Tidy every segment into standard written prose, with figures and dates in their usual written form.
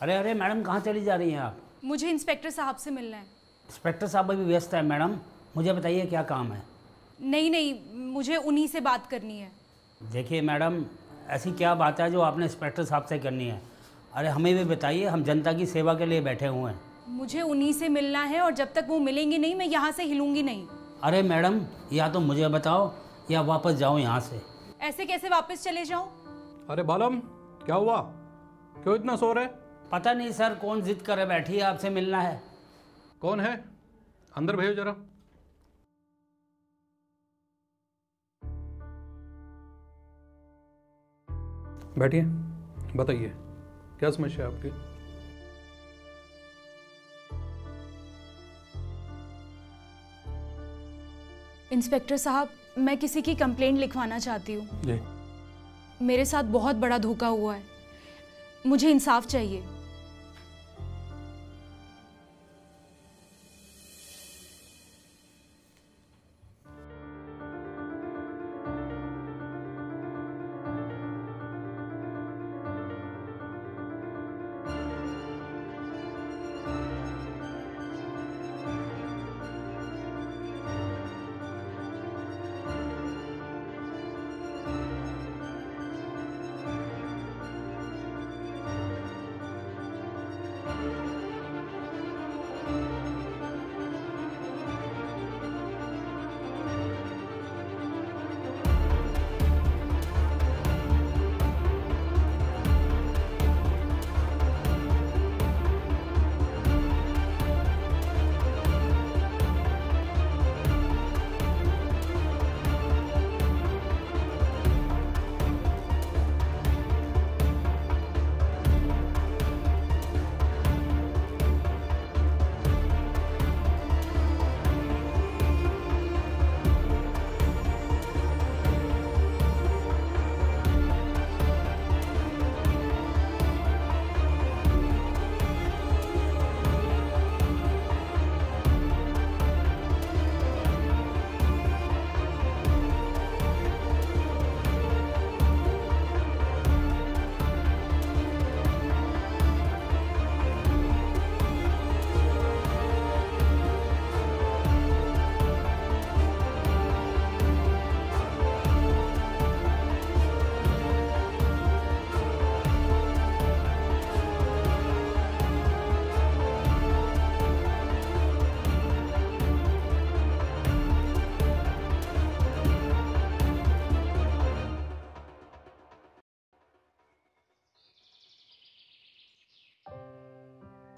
अरे अरे मैडम, कहाँ चली जा रही हैं आप? मुझे इंस्पेक्टर साहब से मिलना है। इंस्पेक्टर साहब अभी व्यस्त है मैडम, मुझे बताइए क्या काम है? नहीं नहीं, मुझे उन्हीं से बात करनी है। देखिए मैडम, ऐसी क्या बात है जो आपने इंस्पेक्टर साहब से करनी है? अरे हमें भी बताइए, हम जनता की सेवा के लिए बैठे हुए हैं। मुझे उन्हीं से मिलना है और जब तक वो मिलेंगी नहीं मैं यहाँ से हिलूंगी नहीं। अरे मैडम, या तो मुझे बताओ या वापस जाओ यहाँ से। ऐसे कैसे वापस चले जाऊँ? अरे बालम, क्या हुआ? क्यों इतना सो रहे? पता नहीं सर, कौन जिद करे बैठी है आपसे मिलना है। कौन है? अंदर भेजो जरा। बैठिए, बताइए क्या समस्या है आपकी? इंस्पेक्टर साहब, मैं किसी की कंप्लेंट लिखवाना चाहती हूँ। जी। मेरे साथ बहुत बड़ा धोखा हुआ है, मुझे इंसाफ चाहिए।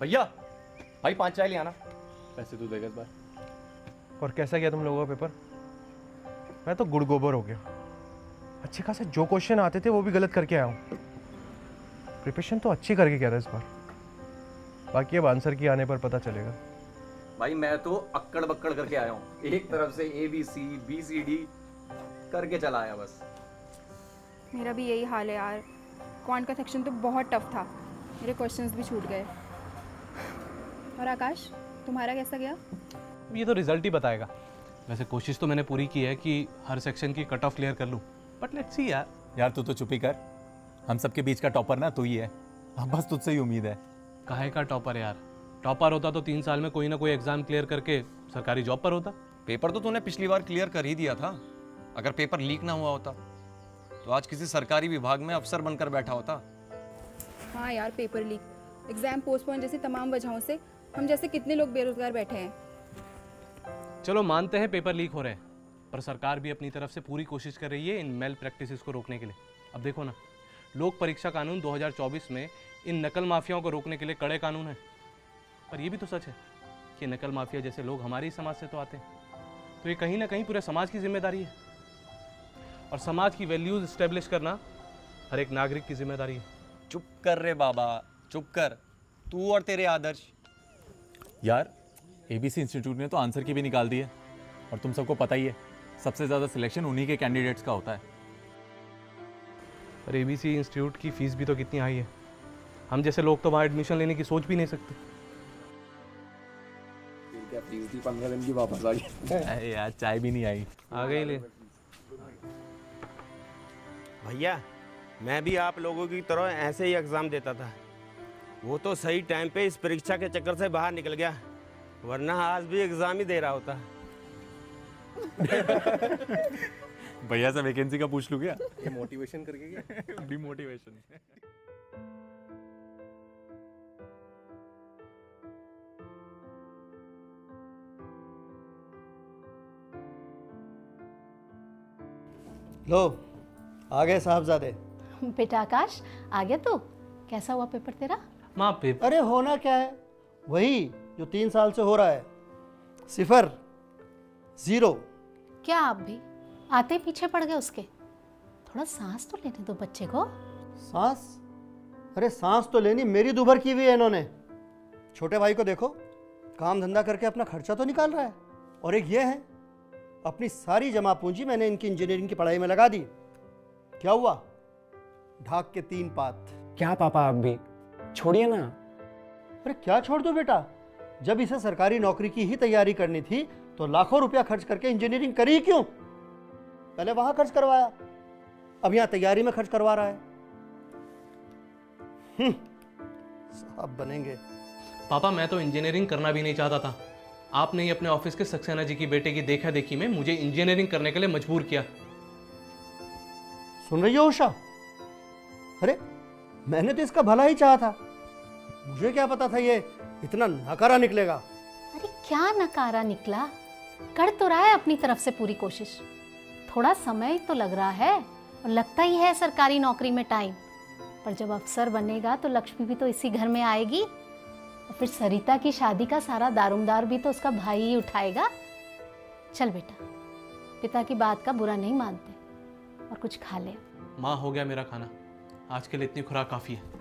भैया, भाई 5 चाय ले आना। पैसे तू देगा इस बार। और कैसा गया तुम लोगों का पेपर? मैं तो गुड़ गोबर हो गया। अच्छे खासे जो क्वेश्चन आते थे वो भी गलत करके आया हूँ। प्रिपरेशन तो अच्छी करके गया था इस बार, बाकी अब आंसर की आने पर पता चलेगा। भाई मैं तो अक्कड़ बक्कड़ करके आया हूँ, एक तरफ से ABC BCD करके चला आया बस। मेरा भी यही हाल है यार। क्वांट का सेक्शन तो बहुत टफ था, मेरे क्वेश्चंस भी छूट गए। और आकाश, तुम्हारा कैसा गया? ये तो रिजल्ट ही बताएगा। वैसे कोशिश तो मैंने पूरी की है कि हर सेक्शन की कट ऑफ क्लियर कर लूँ, बट लेट्स सी यार। यार तू तो चुप ही कर, हम सबके बीच का टॉपर ना तू ही है, अब बस तुझसे ही उम्मीद है। काहे का टॉपर यार? टॉपर होता तो 3 साल में कोई ना कोई एग्जाम क्लियर करके सरकारी जॉब पर होता। पेपर तो तूने पिछली बार क्लियर कर ही दिया था। अगर पेपर लीक ना हुआ होता तो आज किसी सरकारी विभाग में अफसर बनकर बैठा होता। हाँ यार, पेपर लीक, एग्जाम पोस्टपोन जैसी तमाम वजहों से हम जैसे कितने लोग बेरोजगार बैठे हैं। चलो मानते हैं पेपर लीक हो रहे हैं, पर सरकार भी अपनी तरफ से पूरी कोशिश कर रही है इन मेल प्रैक्टिसेस को रोकने के लिए। अब देखो ना, लोक परीक्षा कानून 2024 में इन नकल माफियाओं को रोकने के लिए कड़े कानून हैं, पर यह भी तो सच है कि नकल माफिया जैसे लोग हमारे ही समाज से तो आते हैं। तो ये कहीं ना कहीं पूरे समाज की जिम्मेदारी है, और समाज की वैल्यूज इस्टेब्लिश करना हर एक नागरिक की जिम्मेदारी है। चुप कर रे बाबा, चुप कर, तू और तेरे आदर्श। यार ABC इंस्टीट्यूट ने तो आंसर की भी निकाल दी है, और तुम सबको पता ही है सबसे ज़्यादा सिलेक्शन उन्हीं के कैंडिडेट्स का होता है। पर ABC इंस्टीट्यूट की फीस भी तो कितनी हाई है, हम जैसे लोग तो वहाँ एडमिशन लेने की सोच भी नहीं सकते। क्या फीस थी 15 दिन की वापस आ गई। यार चाय भी नहीं आई। आ गई ले। भैया, मैं भी आप लोगों की तरह ऐसे ही एग्ज़ाम देता था। वो तो सही टाइम पे इस परीक्षा के चक्कर से बाहर निकल गया, वरना आज भी एग्जाम ही दे रहा होता। भैया से वैकेंसी का पूछ लूँ क्या? ये मोटिवेशन करके क्या? डिमोटिवेशन। लो आ गए साहबजादे। बेटा आकाश आ गया तू? कैसा हुआ पेपर तेरा? माँ पेपर अरे होना क्या है, वही जो 3 साल से हो रहा है, 0 0। क्या आप भी आते ही पीछे पड़ गए उसके? थोड़ा सांस तो लेने दो बच्चे को। सांस? अरे सांस तो लेनी मेरी दुभर की हुई है इन्होंने। छोटे भाई को देखो, काम धंधा करके अपना खर्चा तो निकाल रहा है, और एक ये है, अपनी सारी जमा पूंजी मैंने इनकी इंजीनियरिंग की पढ़ाई में लगा दी। क्या हुआ? ढाक के 3 पात। क्या पापा आप भी छोड़िए ना। अरे क्या छोड़ दो बेटा, जब इसे सरकारी नौकरी की ही तैयारी करनी थी तो लाखों रुपया खर्च करके इंजीनियरिंग करी क्यों? पहले वहां खर्च करवाया, अब यहां तैयारी में खर्च करवा रहा है। साहब बनेंगे। पापा मैं तो इंजीनियरिंग करना भी नहीं चाहता था, आपने ही अपने ऑफिस के सक्सेना जी की बेटे की देखा देखी में मुझे इंजीनियरिंग करने के लिए मजबूर किया। सुन रही हो उषा? अरे मैंने तो इसका भला ही चाहा था, मुझे क्या पता था ये इतना नकारा निकलेगा। अरे क्या नकारा निकला, कर तो रहा है अपनी तरफ से पूरी कोशिश। थोड़ा समय तो लग रहा है, और लगता ही है सरकारी नौकरी में टाइम, पर जब अफसर बनेगा तो लक्ष्मी भी तो इसी घर में आएगी, और फिर सरिता की शादी का सारा दारोमदार भी तो उसका भाई ही उठाएगा। चल बेटा, पिता की बात का बुरा नहीं मानते, और कुछ खा ले। माँ हो गया मेरा खाना, आज के लिए इतनी खुराक काफी है।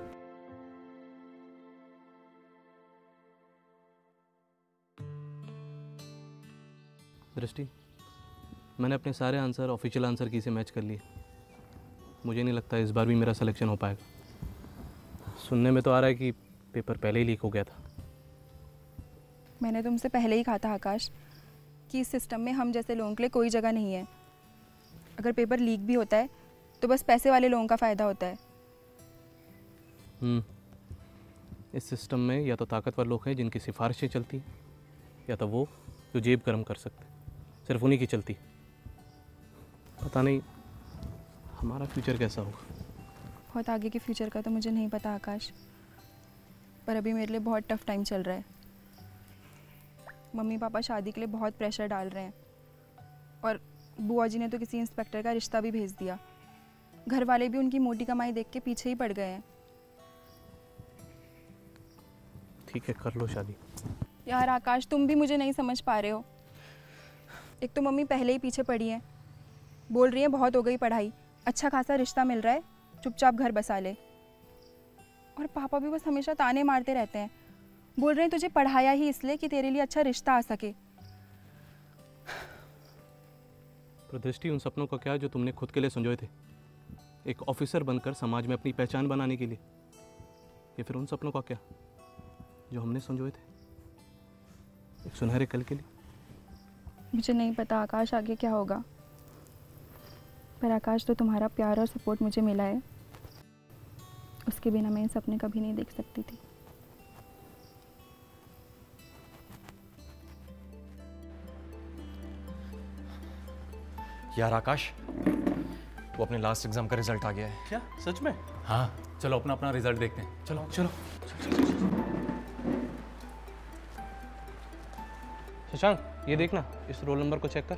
दृष्टि, मैंने अपने सारे आंसर ऑफिशियल आंसर की से मैच कर लिए। मुझे नहीं लगता इस बार भी मेरा सिलेक्शन हो पाएगा। सुनने में तो आ रहा है कि पेपर पहले ही लीक हो गया था। मैंने तुमसे पहले ही कहा था आकाश कि इस सिस्टम में हम जैसे लोगों के लिए कोई जगह नहीं है। अगर पेपर लीक भी होता है तो बस पैसे वाले लोगों का फ़ायदा होता है। इस सिस्टम में या तो ताकतवर लोग हैं जिनकी सिफारिशें चलती, या तो वो जो जेब गर्म कर सकते, सिर्फ उन्हीं की चलती। पता नहीं हमारा फ्यूचर कैसा होगा। बहुत आगे के फ्यूचर का तो मुझे नहीं पता आकाश, पर अभी मेरे लिए बहुत टफ टाइम चल रहा है। मम्मी पापा शादी के लिए बहुत प्रेशर डाल रहे हैं, और बुआ जी ने तो किसी इंस्पेक्टर का रिश्ता भी भेज दिया। घर वाले भी उनकी मोटी कमाई देख के पीछे ही पड़ गए हैं। ठीक है, कर लो शादी। यार आकाश, तुम भी मुझे नहीं समझ पा रहे हो। एक तो मम्मी पहले ही पीछे पड़ी हैं, बोल रही हैं बहुत हो गई पढ़ाई, अच्छा खासा रिश्ता मिल रहा है, चुपचाप घर बसा ले। और पापा भी बस हमेशा ताने मारते रहते हैं, बोल रहे हैं तुझे पढ़ाया ही इसलिए कि तेरे लिए अच्छा रिश्ता आ सके। पर दृष्टि, उन सपनों का क्या जो तुमने खुद के लिए संजोए थे, एक ऑफिसर बनकर समाज में अपनी पहचान बनाने के लिए, या फिर उन सपनों का क्या जो हमने संजोए थे एक सुनहरे कल के लिए? मुझे नहीं पता आकाश आगे क्या होगा, पर आकाश तो तुम्हारा प्यार और सपोर्ट मुझे मिला है, उसके बिना मैं ये सपने कभी नहीं देख सकती थी। यार आकाश, वो अपने लास्ट एग्जाम का रिजल्ट आ गया है। क्या सच में? हाँ, चलो अपना अपना रिजल्ट देखते हैं। चलो चलो। शशांक, ये देखना, इस रोल नंबर को चेक कर।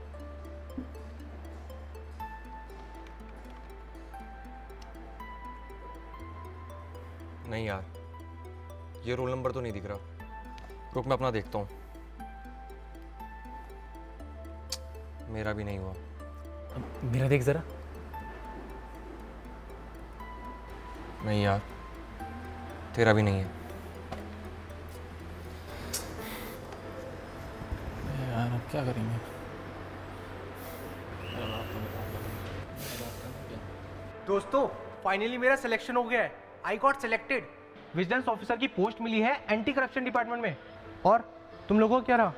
नहीं यार, ये रोल नंबर तो नहीं दिख रहा। रुक, मैं अपना देखता हूँ। मेरा भी नहीं हुआ। मेरा देख जरा। नहीं यार, तेरा भी नहीं है। यार अब क्या करेंगे? दोस्तों, फाइनली मेरा सिलेक्शन हो गया है। I got selected. Vigilance officer की पोस्ट मिली है एंटी करप्शन डिपार्टमेंट में। और तुम लोगों को क्या रहा?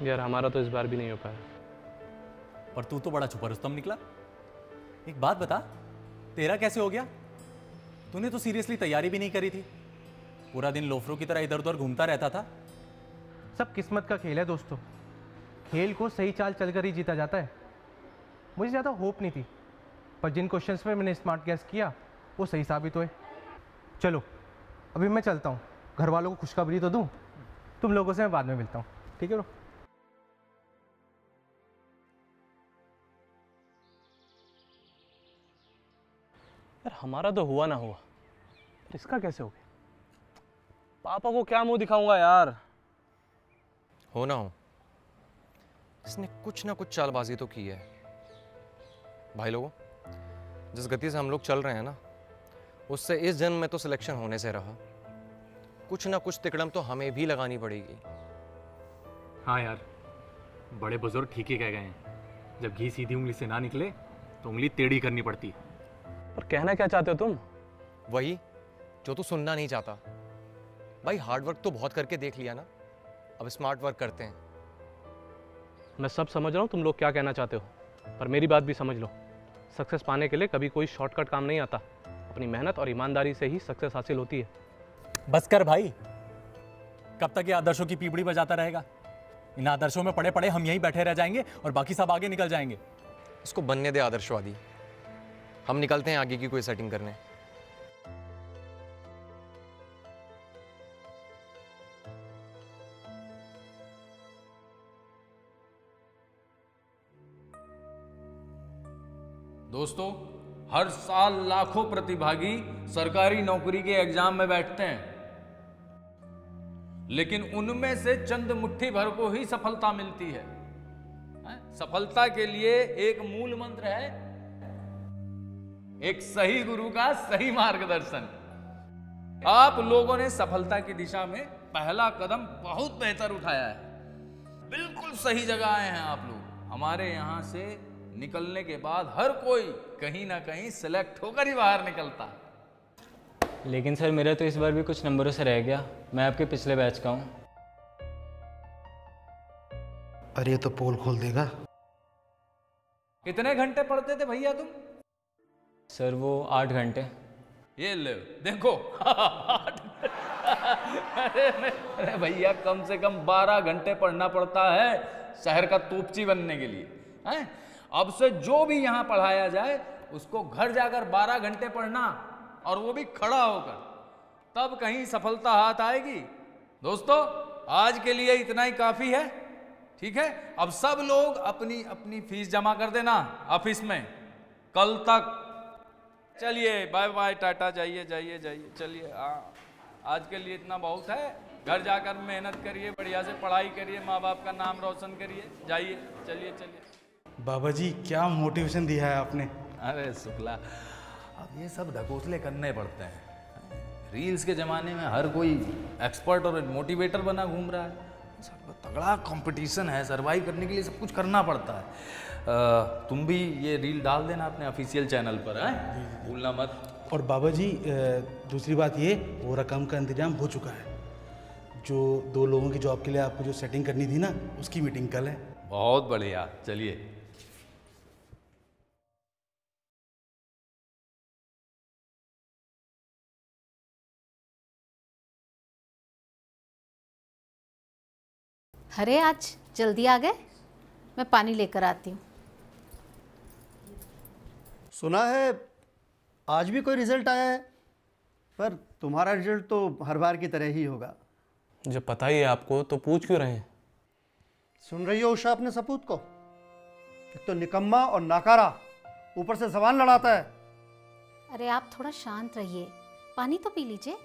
यार हमारा तो इस बार भी नहीं हो पाया। पर तू तो बड़ा छुपा रुस्तम निकला। एक बात बता, तेरा कैसे हो गया? तूने तो सीरियसली तैयारी भी नहीं करी थी, पूरा दिन लोफरों की तरह इधर उधर घूमता रहता था। सब किस्मत का खेल है दोस्तों, खेल को सही चाल चलकर ही जीता जाता है। मुझे ज़्यादा होप नहीं थी, पर जिन क्वेश्चंस में मैंने स्मार्ट गैस किया वो सही साबित हुए। चलो अभी मैं चलता हूँ, घर वालों को खुशखबरी तो दूँ। तुम लोगों से मैं बाद में मिलता हूँ, ठीक है ब्रो? यार हमारा तो हुआ ना हुआ, पर इसका कैसे हो गया? पापा को क्या मुंह दिखाऊंगा यार। हो ना हो, इसने कुछ ना कुछ चालबाजी तो की है। भाई लोगों, जिस गति से हम लोग चल रहे हैं ना, उससे इस जन्म में तो सिलेक्शन होने से रहा, कुछ ना कुछ तिकड़म तो हमें भी लगानी पड़ेगी। हाँ यार, बड़े बुजुर्ग ठीक ही कह गए हैं, जब घी सीधी उंगली से ना निकले तो उंगली टेढ़ी करनी पड़ती है। पर कहना क्या चाहते हो तुम? वही जो तू सुनना नहीं चाहता। भाई हार्ड वर्क तो बहुत करके देख लिया ना, अब स्मार्ट वर्क करते हैं। मैं सब समझ रहा हूँ तुम लोग क्या कहना चाहते हो, पर मेरी बात भी समझ लो। सक्सेस पाने के लिए कभी कोई शॉर्टकट काम नहीं आता, अपनी मेहनत और ईमानदारी से ही सक्सेस हासिल होती है। बस कर भाई, कब तक ये आदर्शों की पीपड़ी बजाता रहेगा? इन आदर्शों में पड़े पड़े हम यहीं बैठे रह जाएंगे और बाकी सब आगे निकल जाएंगे। इसको बनने दे आदर्शवादी, हम निकलते हैं आगे की कोई सेटिंग करने। दोस्तों, हर साल लाखों प्रतिभागी सरकारी नौकरी के एग्जाम में बैठते हैं, लेकिन उनमें से चंद मुट्ठी भर को ही सफलता मिलती है। सफलता के लिए एक मूल मंत्र है, एक सही गुरु का सही मार्गदर्शन। आप लोगों ने सफलता की दिशा में पहला कदम बहुत बेहतर उठाया है, बिल्कुल सही जगह आए हैं आप लोग। हमारे यहां से निकलने के बाद हर कोई कहीं ना कहीं सिलेक्ट होकर ही बाहर निकलता है। लेकिन सर मेरा तो इस बार भी कुछ नंबरों से रह गया, मैं आपके पिछले बैच का हूँ। अरे ये तो पोल खोल देगा। कितने घंटे पढ़ते थे भैया तुम? सर वो 8 घंटे। ये ले देखो अरे भैया, कम से कम 12 घंटे पढ़ना पड़ता है शहर का तोपची बनने के लिए। हैं? अब से जो भी यहाँ पढ़ाया जाए उसको घर जाकर 12 घंटे पढ़ना, और वो भी खड़ा होकर, तब कहीं सफलता हाथ आएगी। दोस्तों, आज के लिए इतना ही काफी है, ठीक है? अब सब लोग अपनी अपनी फीस जमा कर देना ऑफिस में कल तक। चलिए बाय बाय, टाटा, जाइए जाइए जाइए, चलिए। आज के लिए इतना बहुत है। घर जाकर मेहनत करिए, बढ़िया से पढ़ाई करिए, माँ बाप का नाम रोशन करिए। जाइए, चलिए चलिए। बाबा जी क्या मोटिवेशन दिया है आपने। अरे शुक्ला, अब ये सब ढकोसले करने पड़ते हैं। रील्स के ज़माने में हर कोई एक्सपर्ट और मोटिवेटर बना घूम रहा है। सब तगड़ा कंपटीशन है, सर्वाइव करने के लिए सब कुछ करना पड़ता है। तुम भी ये रील डाल देना अपने ऑफिशियल चैनल पर, है भूलना मत। और बाबा जी दूसरी बात ये, वो रकम का इंतजाम हो चुका है। जो 2 लोगों की जॉब के लिए आपको जो सेटिंग करनी थी ना, उसकी मीटिंग कल है। बहुत बढ़िया, चलिए। अरे आज जल्दी आ गए, मैं पानी लेकर आती हूँ। सुना है आज भी कोई रिजल्ट आया है, पर तुम्हारा रिजल्ट तो हर बार की तरह ही होगा। जब पता ही है आपको तो पूछ क्यों रहे हैं? सुन रही हो उषा अपने सपूत को? एक तो निकम्मा और नाकारा, ऊपर से जबान लड़ाता है। अरे आप थोड़ा शांत रहिए, पानी तो पी लीजिए।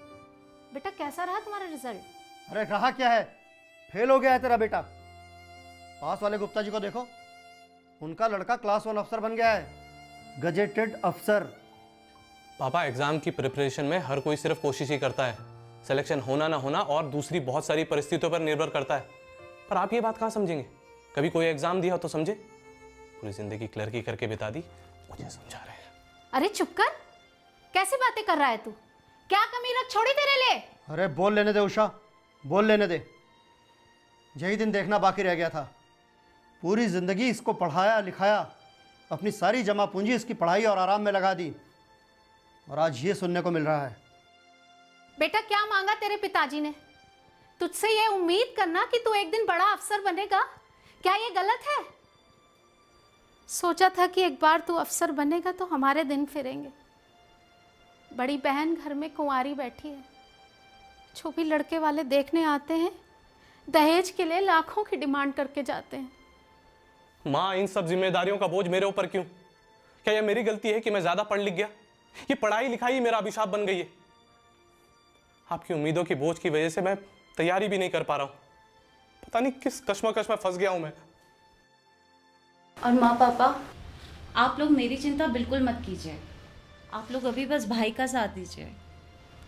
बेटा कैसा रहा तुम्हारा रिजल्ट? अरे रहा क्या है, फेल हो गया है तेरा बेटा। पास वाले गुप्ता जी को देखो, उनका लड़का क्लास 1 अफसर बन गया है, गजेटेड अफसर। पापा, एग्जाम की प्रिपरेशन में हर कोई सिर्फ कोशिश ही करता है, सिलेक्शन होना ना होना और दूसरी बहुत सारी परिस्थितियों पर निर्भर करता है। पर आप ये बात कहाँ समझेंगे? कभी कोई एग्जाम दिया तो समझे, पूरी जिंदगी क्लर्की करके बिता दी, मुझे समझा रहे हैं। अरे चुप कर, कैसी बातें कर रहा है तू? क्या कमी रख छोड़ी तेरे लिए? अरे बोल लेने दे उषा, बोल लेने दे। यही दिन देखना बाकी रह गया था। पूरी जिंदगी इसको पढ़ाया लिखाया, अपनी सारी जमा पूंजी इसकी पढ़ाई और आराम में लगा दी, और आज ये सुनने को मिल रहा है। बेटा क्या मांगा तेरे पिताजी ने? तुझसे ये उम्मीद करना कि तू एक दिन बड़ा अफसर बनेगा, क्या ये गलत है? सोचा था कि एक बार तू अफसर बनेगा तो हमारे दिन फिरेंगे। बड़ी बहन घर में कुंवारी बैठी है, जो भी लड़के वाले देखने आते हैं दहेज के लिए लाखों की डिमांड करके जाते हैं। माँ, इन सब जिम्मेदारियों का बोझ मेरे ऊपर क्यों? क्या यह मेरी गलती है कि मैं ज्यादा पढ़ लिख गया? ये पढ़ाई लिखाई मेरा अभिशाप बन गई है। आपकी उम्मीदों की बोझ की वजह से मैं तैयारी भी नहीं कर पा रहा हूं। पता नहीं किस कश्मकश में फंस गया हूं मैं। और माँ पापा, आप लोग मेरी चिंता बिल्कुल मत कीजिए। आप लोग अभी बस भाई का साथ दीजिए।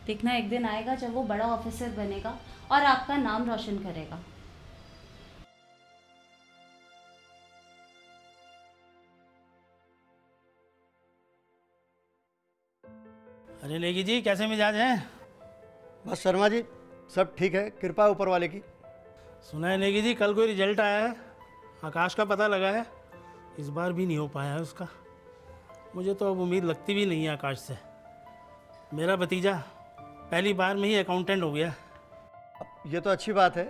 देखना एक दिन आएगा जब वो बड़ा ऑफिसर बनेगा और आपका नाम रोशन करेगा। अरे नेगी जी, कैसे मिजाज हैं? बस शर्मा जी, सब ठीक है, कृपा ऊपर वाले की। सुना है नेगी जी, कल कोई रिजल्ट आया है, आकाश का पता लगा है, इस बार भी नहीं हो पाया है उसका। मुझे तो अब उम्मीद लगती भी नहीं है आकाश से। मेरा भतीजा पहली बार में ही अकाउंटेंट हो गया। ये तो अच्छी बात है,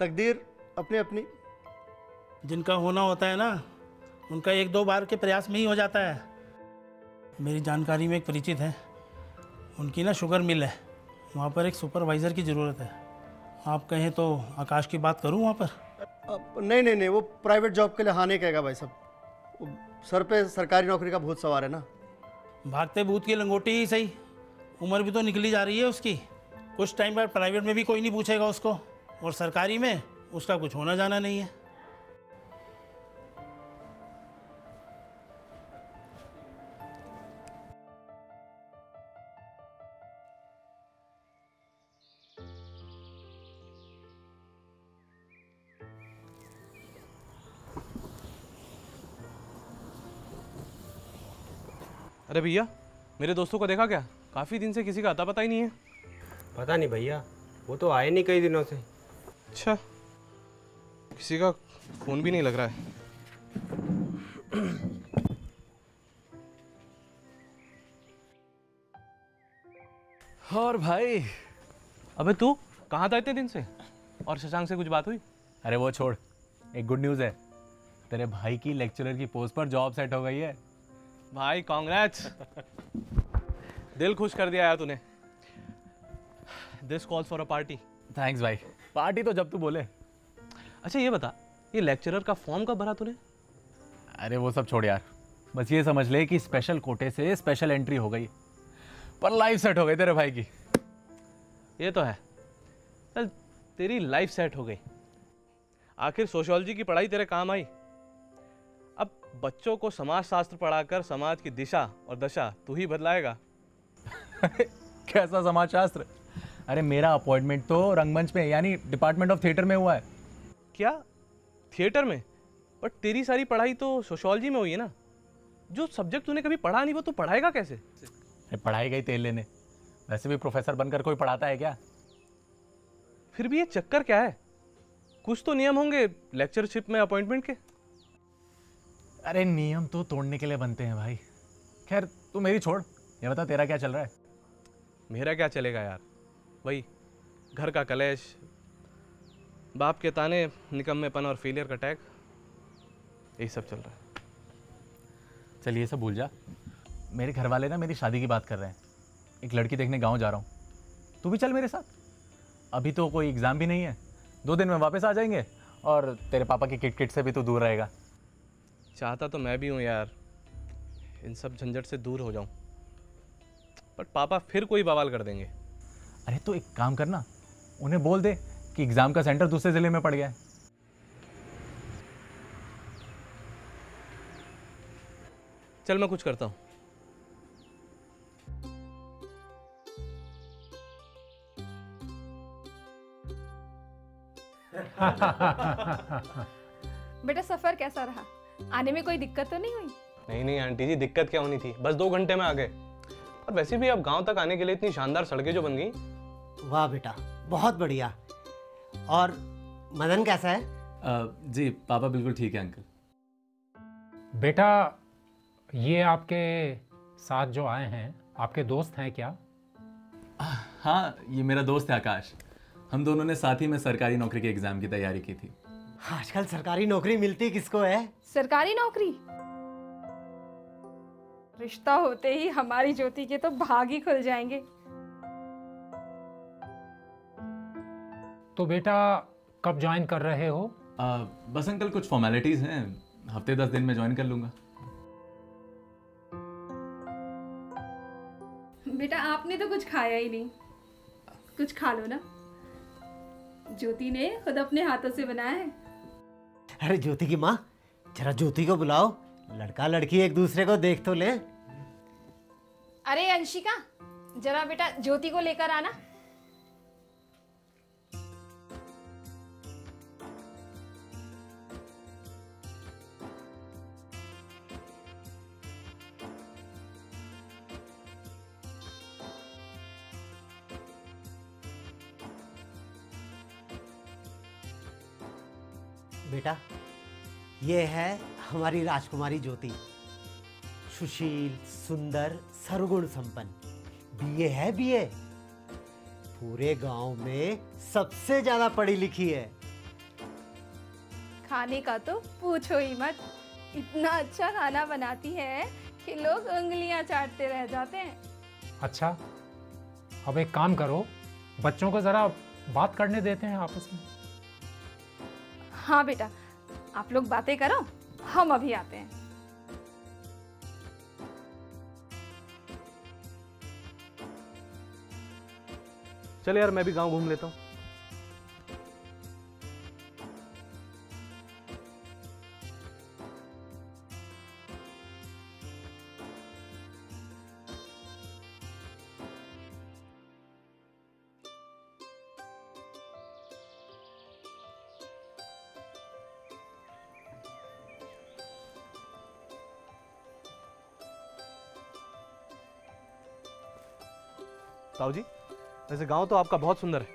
तकदीर अपनी अपनी। जिनका होना होता है ना, उनका एक दो बार के प्रयास में ही हो जाता है। मेरी जानकारी में एक परिचित है, उनकी ना शुगर मिल है, वहाँ पर एक सुपरवाइज़र की ज़रूरत है। आप कहें तो आकाश की बात करूँ वहाँ पर? नहीं, वो प्राइवेट जॉब के लिए हाँ नहीं कहेगा भाई साहब। सर पे सरकारी नौकरी का भूत सवार है ना। भागते भूत की लंगोटी ही सही, उम्र भी तो निकली जा रही है उसकी। कुछ टाइम बाद प्राइवेट में भी कोई नहीं पूछेगा उसको, और सरकारी में उसका कुछ होना जाना नहीं है। अरे भैया, मेरे दोस्तों को देखा क्या? काफ़ी दिन से किसी का अता पता ही नहीं है। पता नहीं भैया, वो तो आए नहीं कई दिनों से। अच्छा, किसी का फ़ोन भी नहीं लग रहा है। और भाई, अबे तू कहाँ था इतने दिन से? और शशांक से कुछ बात हुई? अरे वो छोड़, एक गुड न्यूज़ है, तेरे भाई की लेक्चरर की पोस्ट पर जॉब सेट हो गई है। भाई कांग्रेट्स, दिल खुश कर दिया यार तूने। This calls for a party. Thanks भाई, पार्टी तो जब तू बोले। अच्छा ये बता, ये लेक्चरर का फॉर्म कब भरा तूने? अरे वो सब छोड़ यार, बस ये समझ ले कि स्पेशल कोटे से स्पेशल एंट्री हो गई, पर लाइफ सेट हो गई तेरे भाई की। ये तो है, चल तेरी लाइफ सेट हो गई। आखिर सोशियोलॉजी की पढ़ाई तेरे काम आई। अब बच्चों को समाज शास्त्र पढ़ाकर समाज की दिशा और दशा तू ही बदलाएगा। कैसा समाज शास्त्र? अरे मेरा अपॉइंटमेंट तो रंगमंच में यानी डिपार्टमेंट ऑफ थिएटर में हुआ है। क्या थिएटर में? बट तेरी सारी पढ़ाई तो सोशियोलॉजी में हुई है ना। जो सब्जेक्ट तूने कभी पढ़ा नहीं वो तू पढ़ाएगा कैसे? पढ़ाई गई तेल लेने, वैसे भी प्रोफेसर बनकर कोई पढ़ाता है क्या? फिर भी ये चक्कर क्या है? कुछ तो नियम होंगे लेक्चरशिप में अपॉइंटमेंट के। अरे नियम तो तोड़ने के लिए बनते हैं भाई। खैर तू मेरी छोड़, ये बता तेरा क्या चल रहा है? मेरा क्या चलेगा यार, वही घर का कलेश, बाप के ताने, निकम्मेपन और फेलियर का टैग, यही सब चल रहा है। चल ये सब भूल जा, मेरे घर वाले ना मेरी शादी की बात कर रहे हैं। एक लड़की देखने गांव जा रहा हूँ, तू भी चल मेरे साथ। अभी तो कोई एग्ज़ाम भी नहीं है, 2 दिन में वापस आ जाएंगे और तेरे पापा की किट से भी तू दूर रहेगा। चाहता तो मैं भी हूँ यार, इन सब झंझट से दूर हो जाऊँ, बट पापा फिर कोई बवाल कर देंगे। अरे तो एक काम करना, उन्हें बोल दे कि एग्ज़ाम का सेंटर दूसरे ज़िले में पड़ गया है। चल मैं कुछ करता हूँ। बेटा सफ़र कैसा रहा? आने में कोई दिक्कत तो नहीं हुई? नहीं आंटी जी, दिक्कत क्या होनी थी, बस 2 घंटे में आ गए। और वैसे भी अब गांव तक आने के लिए इतनी शानदार सड़कें जो बन गई। वाह बेटा, बहुत बढ़िया। और मदन कैसा है? जी पापा बिल्कुल ठीक है अंकल। बेटा ये आपके साथ जो आए हैं आपके दोस्त हैं क्या? हाँ, ये मेरा दोस्त है आकाश। हम दोनों ने साथ ही में सरकारी नौकरी के एग्जाम की तैयारी की थी। आजकल सरकारी नौकरी मिलती किसको है? सरकारी नौकरी? रिश्ता होते ही हमारी ज्योति के तो भाग ही खुल जाएंगे। तो बेटा कब ज्वाइन कर रहे हो? बस अंकल कुछ फॉर्मेलिटीज हैं, हफ्ते 10 दिन में ज्वाइन कर लूंगा। बेटा आपने तो कुछ खाया ही नहीं, कुछ खा लो ना। ज्योति ने खुद अपने हाथों से बनाया है। अरे ज्योति की माँ, जरा ज्योति को बुलाओ, लड़का लड़की एक दूसरे को देख तो ले। अरे अंशिका, जरा बेटा ज्योति को लेकर आना। बेटा ये है हमारी राजकुमारी ज्योति, सुशील, सुंदर, सर्वगुण संपन्न, बीए है बीए। पूरे गांव में सबसे ज्यादा पढ़ी लिखी है। खाने का तो पूछो ही मत, इतना अच्छा खाना बनाती है कि लोग उंगलियां चाटते रह जाते हैं। अच्छा, अब एक काम करो, बच्चों को जरा बात करने देते हैं आपस में। हाँ बेटा, आप लोग बातें करो, हम अभी आते हैं। चल यार, मैं भी गांव घूम लेता हूँ। ताऊ जी, वैसे गांव तो आपका बहुत सुंदर है।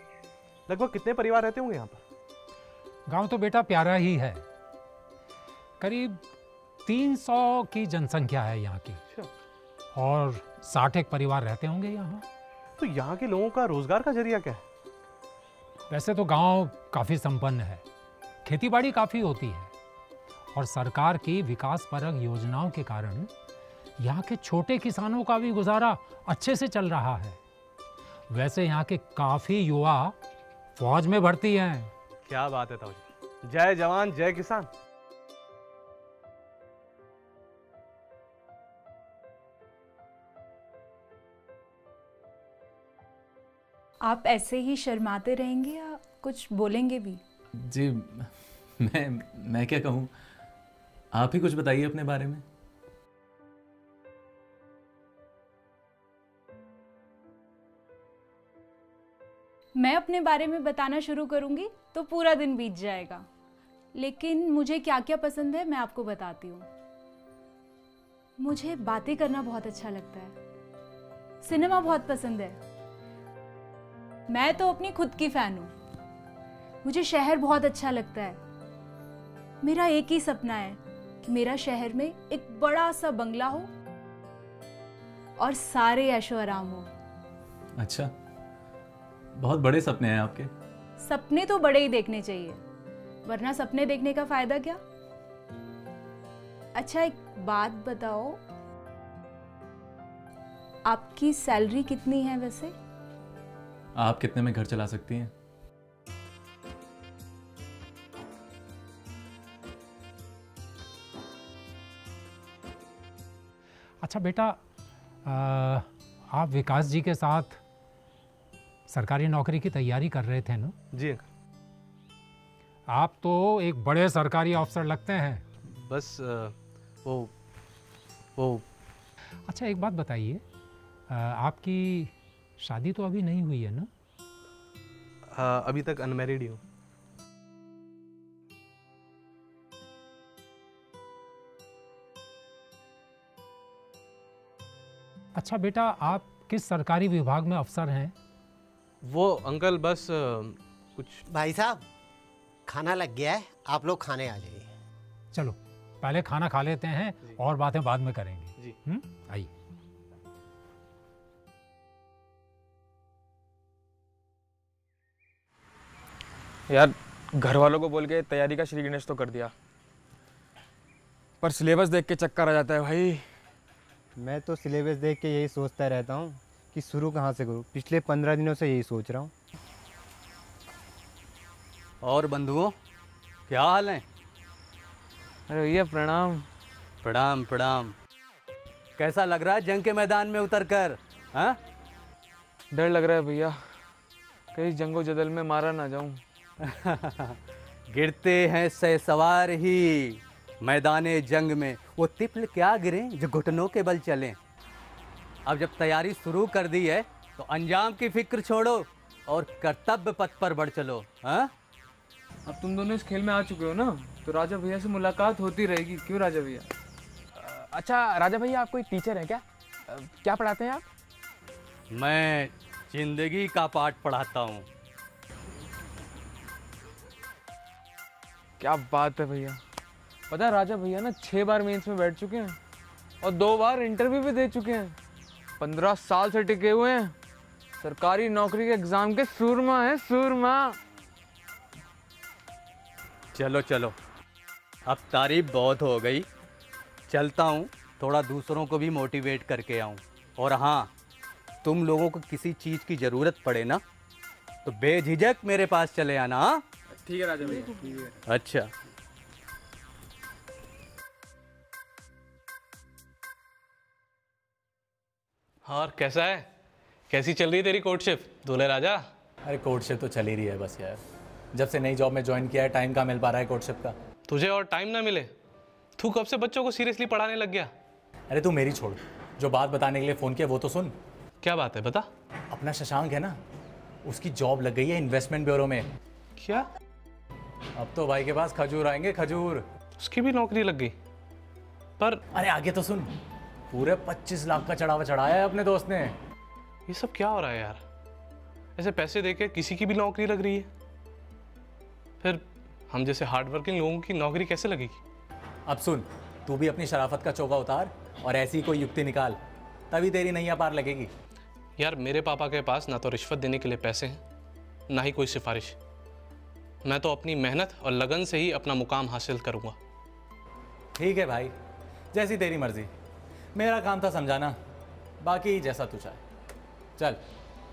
लगभग कितने परिवार रहते होंगे यहाँ पर? गांव तो बेटा प्यारा ही है, करीब 300 की जनसंख्या है यहाँ की। और 60 एक परिवार रहते होंगे यहाँ। तो यहाँ के लोगों का रोजगार का जरिया क्या है? वैसे तो गांव काफ़ी संपन्न है, खेतीबाड़ी काफ़ी होती है और सरकार की विकासपरक योजनाओं के कारण यहाँ के छोटे किसानों का भी गुजारा अच्छे से चल रहा है। वैसे यहाँ के काफ़ी युवा फौज में भर्ती हैं। क्या बात है ताऊ जी, जय जवान जय किसान। आप ऐसे ही शर्माते रहेंगे या कुछ बोलेंगे भी? जी, मैं क्या कहूँ, आप ही कुछ बताइए अपने बारे में। मैं अपने बारे में बताना शुरू करूंगी तो पूरा दिन बीत जाएगा, लेकिन मुझे क्या क्या पसंद है मैं आपको बताती हूँ। मुझे बातें करना बहुत अच्छा लगता है, सिनेमा बहुत पसंद है, मैं तो अपनी खुद की फैन हूँ। मुझे शहर बहुत अच्छा लगता है। मेरा एक ही सपना है कि मेरा शहर में एक बड़ा सा बंगला हो और सारे ऐशो आराम हो। अच्छा, बहुत बड़े सपने हैं आपके। सपने तो बड़े ही देखने चाहिए, वरना सपने देखने का फायदा क्या। अच्छा एक बात बताओ, आपकी सैलरी कितनी है वैसे? आप कितने में घर चला सकती हैं? अच्छा बेटा, आप विकास जी के साथ सरकारी नौकरी की तैयारी कर रहे थे ना? जी। आप तो एक बड़े सरकारी अफसर लगते हैं। बस वो अच्छा एक बात बताइए, आपकी शादी तो अभी नहीं हुई है ना? अभी तक अनमैरिड ही हूँ। अच्छा बेटा, आप किस सरकारी विभाग में अफसर हैं? वो अंकल बस कुछ। भाई साहब, खाना लग गया है, आप लोग खाने आ जाइए। चलो पहले खाना खा लेते हैं और बातें बाद में करेंगे। जी। आइए। यार घर वालों को बोल के तैयारी का श्री गणेश तो कर दिया, पर सिलेबस देख के चक्कर आ जाता है भाई। मैं तो सिलेबस देख के यही सोचता रहता हूँ कि शुरू कहाँ से करूँ। पिछले 15 दिनों से यही सोच रहा हूँ। और बंधुओं, क्या हाल है? अरे भैया प्रणाम। प्रणाम प्रणाम। कैसा लग रहा है जंग के मैदान में उतरकर? हाँ, डर लग रहा है भैया, कहीं जंगो जदल में मारा ना जाऊं। गिरते हैं सवार ही मैदाने जंग में, वो तिपल क्या गिरे जो घुटनों के बल चलें। अब जब तैयारी शुरू कर दी है तो अंजाम की फिक्र छोड़ो और कर्तव्य पथ पर बढ़ चलो। हाँ, अब तुम दोनों इस खेल में आ चुके हो ना, तो राजा भैया से मुलाकात होती रहेगी। क्यों राजा भैया? अच्छा राजा भैया, आप कोई टीचर हैं क्या? क्या पढ़ाते हैं आप? मैं जिंदगी का पाठ पढ़ाता हूँ। क्या बात है भैया। पता है राजा भैया ना 6 बार मेंस में बैठ चुके हैं और 2 बार इंटरव्यू भी दे चुके हैं। 15 साल से टिके हुए हैं, सरकारी नौकरी के एग्जाम के सूरमा हैं, सूरमा। चलो चलो, अब तारीफ बहुत हो गई, चलता हूँ, थोड़ा दूसरों को भी मोटिवेट करके आऊँ। और हाँ, तुम लोगों को किसी चीज़ की ज़रूरत पड़े ना तो बेझिझक मेरे पास चले आना। हाँ, ठीक है राजा भैया, ठीक है। अच्छा। और कैसा है, कैसी चल रही है तेरी कोर्टशिप दूल्हे राजा? अरे कोर्टशिप तो चल ही रही है बस यार। जब से नई जॉब में ज्वाइन किया है, टाइम कहाँ मिल पा रहा है कोर्टशिप का। तुझे और टाइम ना मिले? तू कब से बच्चों को सीरियसली पढ़ाने लग गया? अरे तू मेरी छोड़, जो बात बताने के लिए फ़ोन किया वो तो सुन। क्या बात है, बता। अपना शशांक है ना, उसकी जॉब लग गई है इन्वेस्टमेंट ब्यूरो में। क्या? अब तो भाई के पास खजूर आएंगे, खजूर। उसकी भी नौकरी लग गई? पर अरे आगे तो सुन, पूरे 25 लाख का चढ़ावा चढ़ाया है अपने दोस्त ने। ये सब क्या हो रहा है यार? ऐसे पैसे देके किसी की भी नौकरी लग रही है, फिर हम जैसे हार्डवर्किंग लोगों की नौकरी कैसे लगेगी? अब सुन, तू भी अपनी शराफत का चोगा उतार और ऐसी कोई युक्ति निकाल, तभी तेरी नैया पार लगेगी। यार मेरे पापा के पास ना तो रिश्वत देने के लिए पैसे हैं, ना ही कोई सिफारिश। मैं तो अपनी मेहनत और लगन से ही अपना मुकाम हासिल करूंगा। ठीक है भाई, जैसी तेरी मर्जी। मेरा काम था समझाना, बाकी जैसा तू चाहे। चल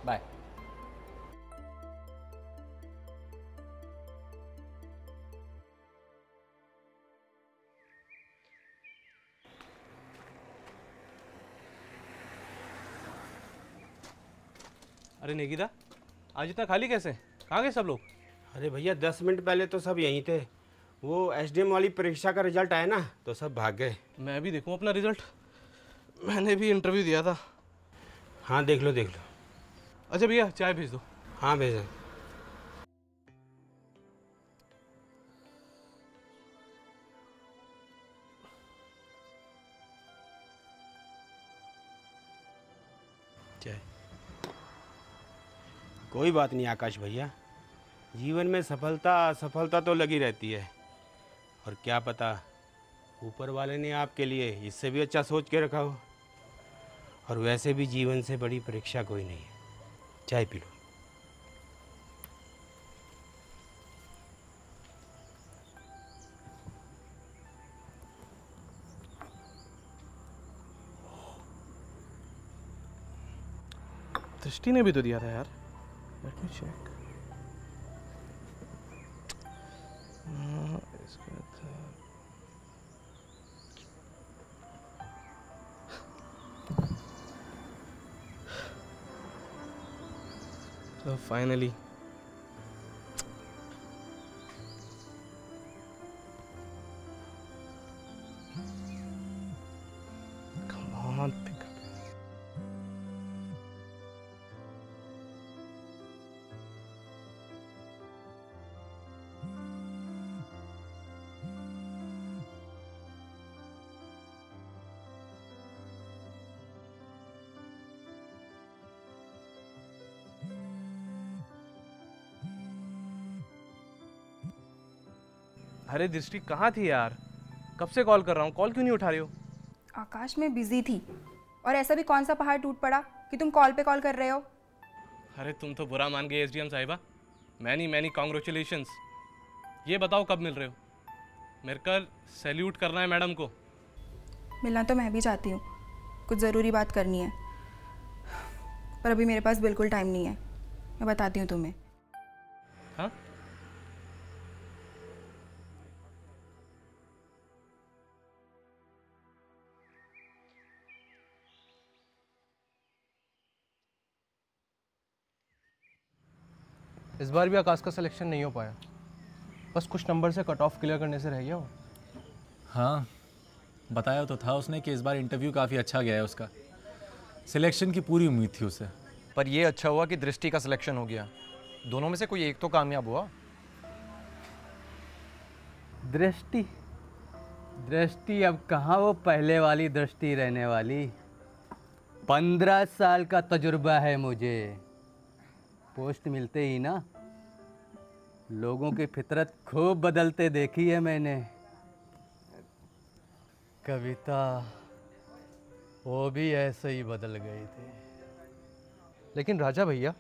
बाय। अरे निकिता, आज इतना खाली कैसे? कहाँ गए सब लोग? अरे भैया 10 मिनट पहले तो सब यहीं थे। वो एसडीएम वाली परीक्षा का रिजल्ट आया ना, तो सब भाग गए। मैं भी देखूं अपना रिजल्ट, मैंने भी इंटरव्यू दिया था। हाँ देख लो देख लो। अच्छा भैया चाय भेज दो। हाँ भेजा। चाय। कोई बात नहीं आकाश भैया, जीवन में सफलता असफलता तो लगी रहती है, और क्या पता ऊपर वाले ने आपके लिए इससे भी अच्छा सोच के रखा हो। और वैसे भी जीवन से बड़ी परीक्षा कोई नहीं है। चाय पी लो। दृष्टि ने भी तो दिया था यार। Let me check. So finally, come on, pick up. अरे दृष्टि कहाँ थी यार? कब से कॉल कर रहा हूँ, कॉल क्यों नहीं उठा रही हो? आकाश में बिजी थी, और ऐसा भी कौन सा पहाड़ टूट पड़ा कि तुम कॉल पे कॉल कर रहे हो? अरे तुम तो बुरा मान गई एसडीएम साहिबा। Many many congratulations. ये बताओ कब मिल रहे हो? मेरे कल सैल्यूट करना है मैडम को। मिलना तो मैं भी चाहती हूँ, कुछ ज़रूरी बात करनी है, पर अभी मेरे पास बिल्कुल टाइम नहीं है। मैं बताती हूँ तुम्हें। हाँ? इस बार भी आकाश का सिलेक्शन नहीं हो पाया, बस कुछ नंबर से कट ऑफ क्लियर करने से रह गया वो। हाँ, बताया तो था उसने कि इस बार इंटरव्यू काफ़ी अच्छा गया है उसका। सिलेक्शन की पूरी उम्मीद थी उसे। पर ये अच्छा हुआ कि दृष्टि का सिलेक्शन हो गया। दोनों में से कोई एक तो कामयाब हुआ। दृष्टि दृष्टि अब कहाँ वो पहले वाली दृष्टि रहने वाली। 15 साल का तजुर्बा है मुझे। पोस्ट मिलते ही ना लोगों की फितरत खूब बदलते देखी है मैंने। कविता वो भी ऐसे ही बदल गई थी। लेकिन राजा भैया,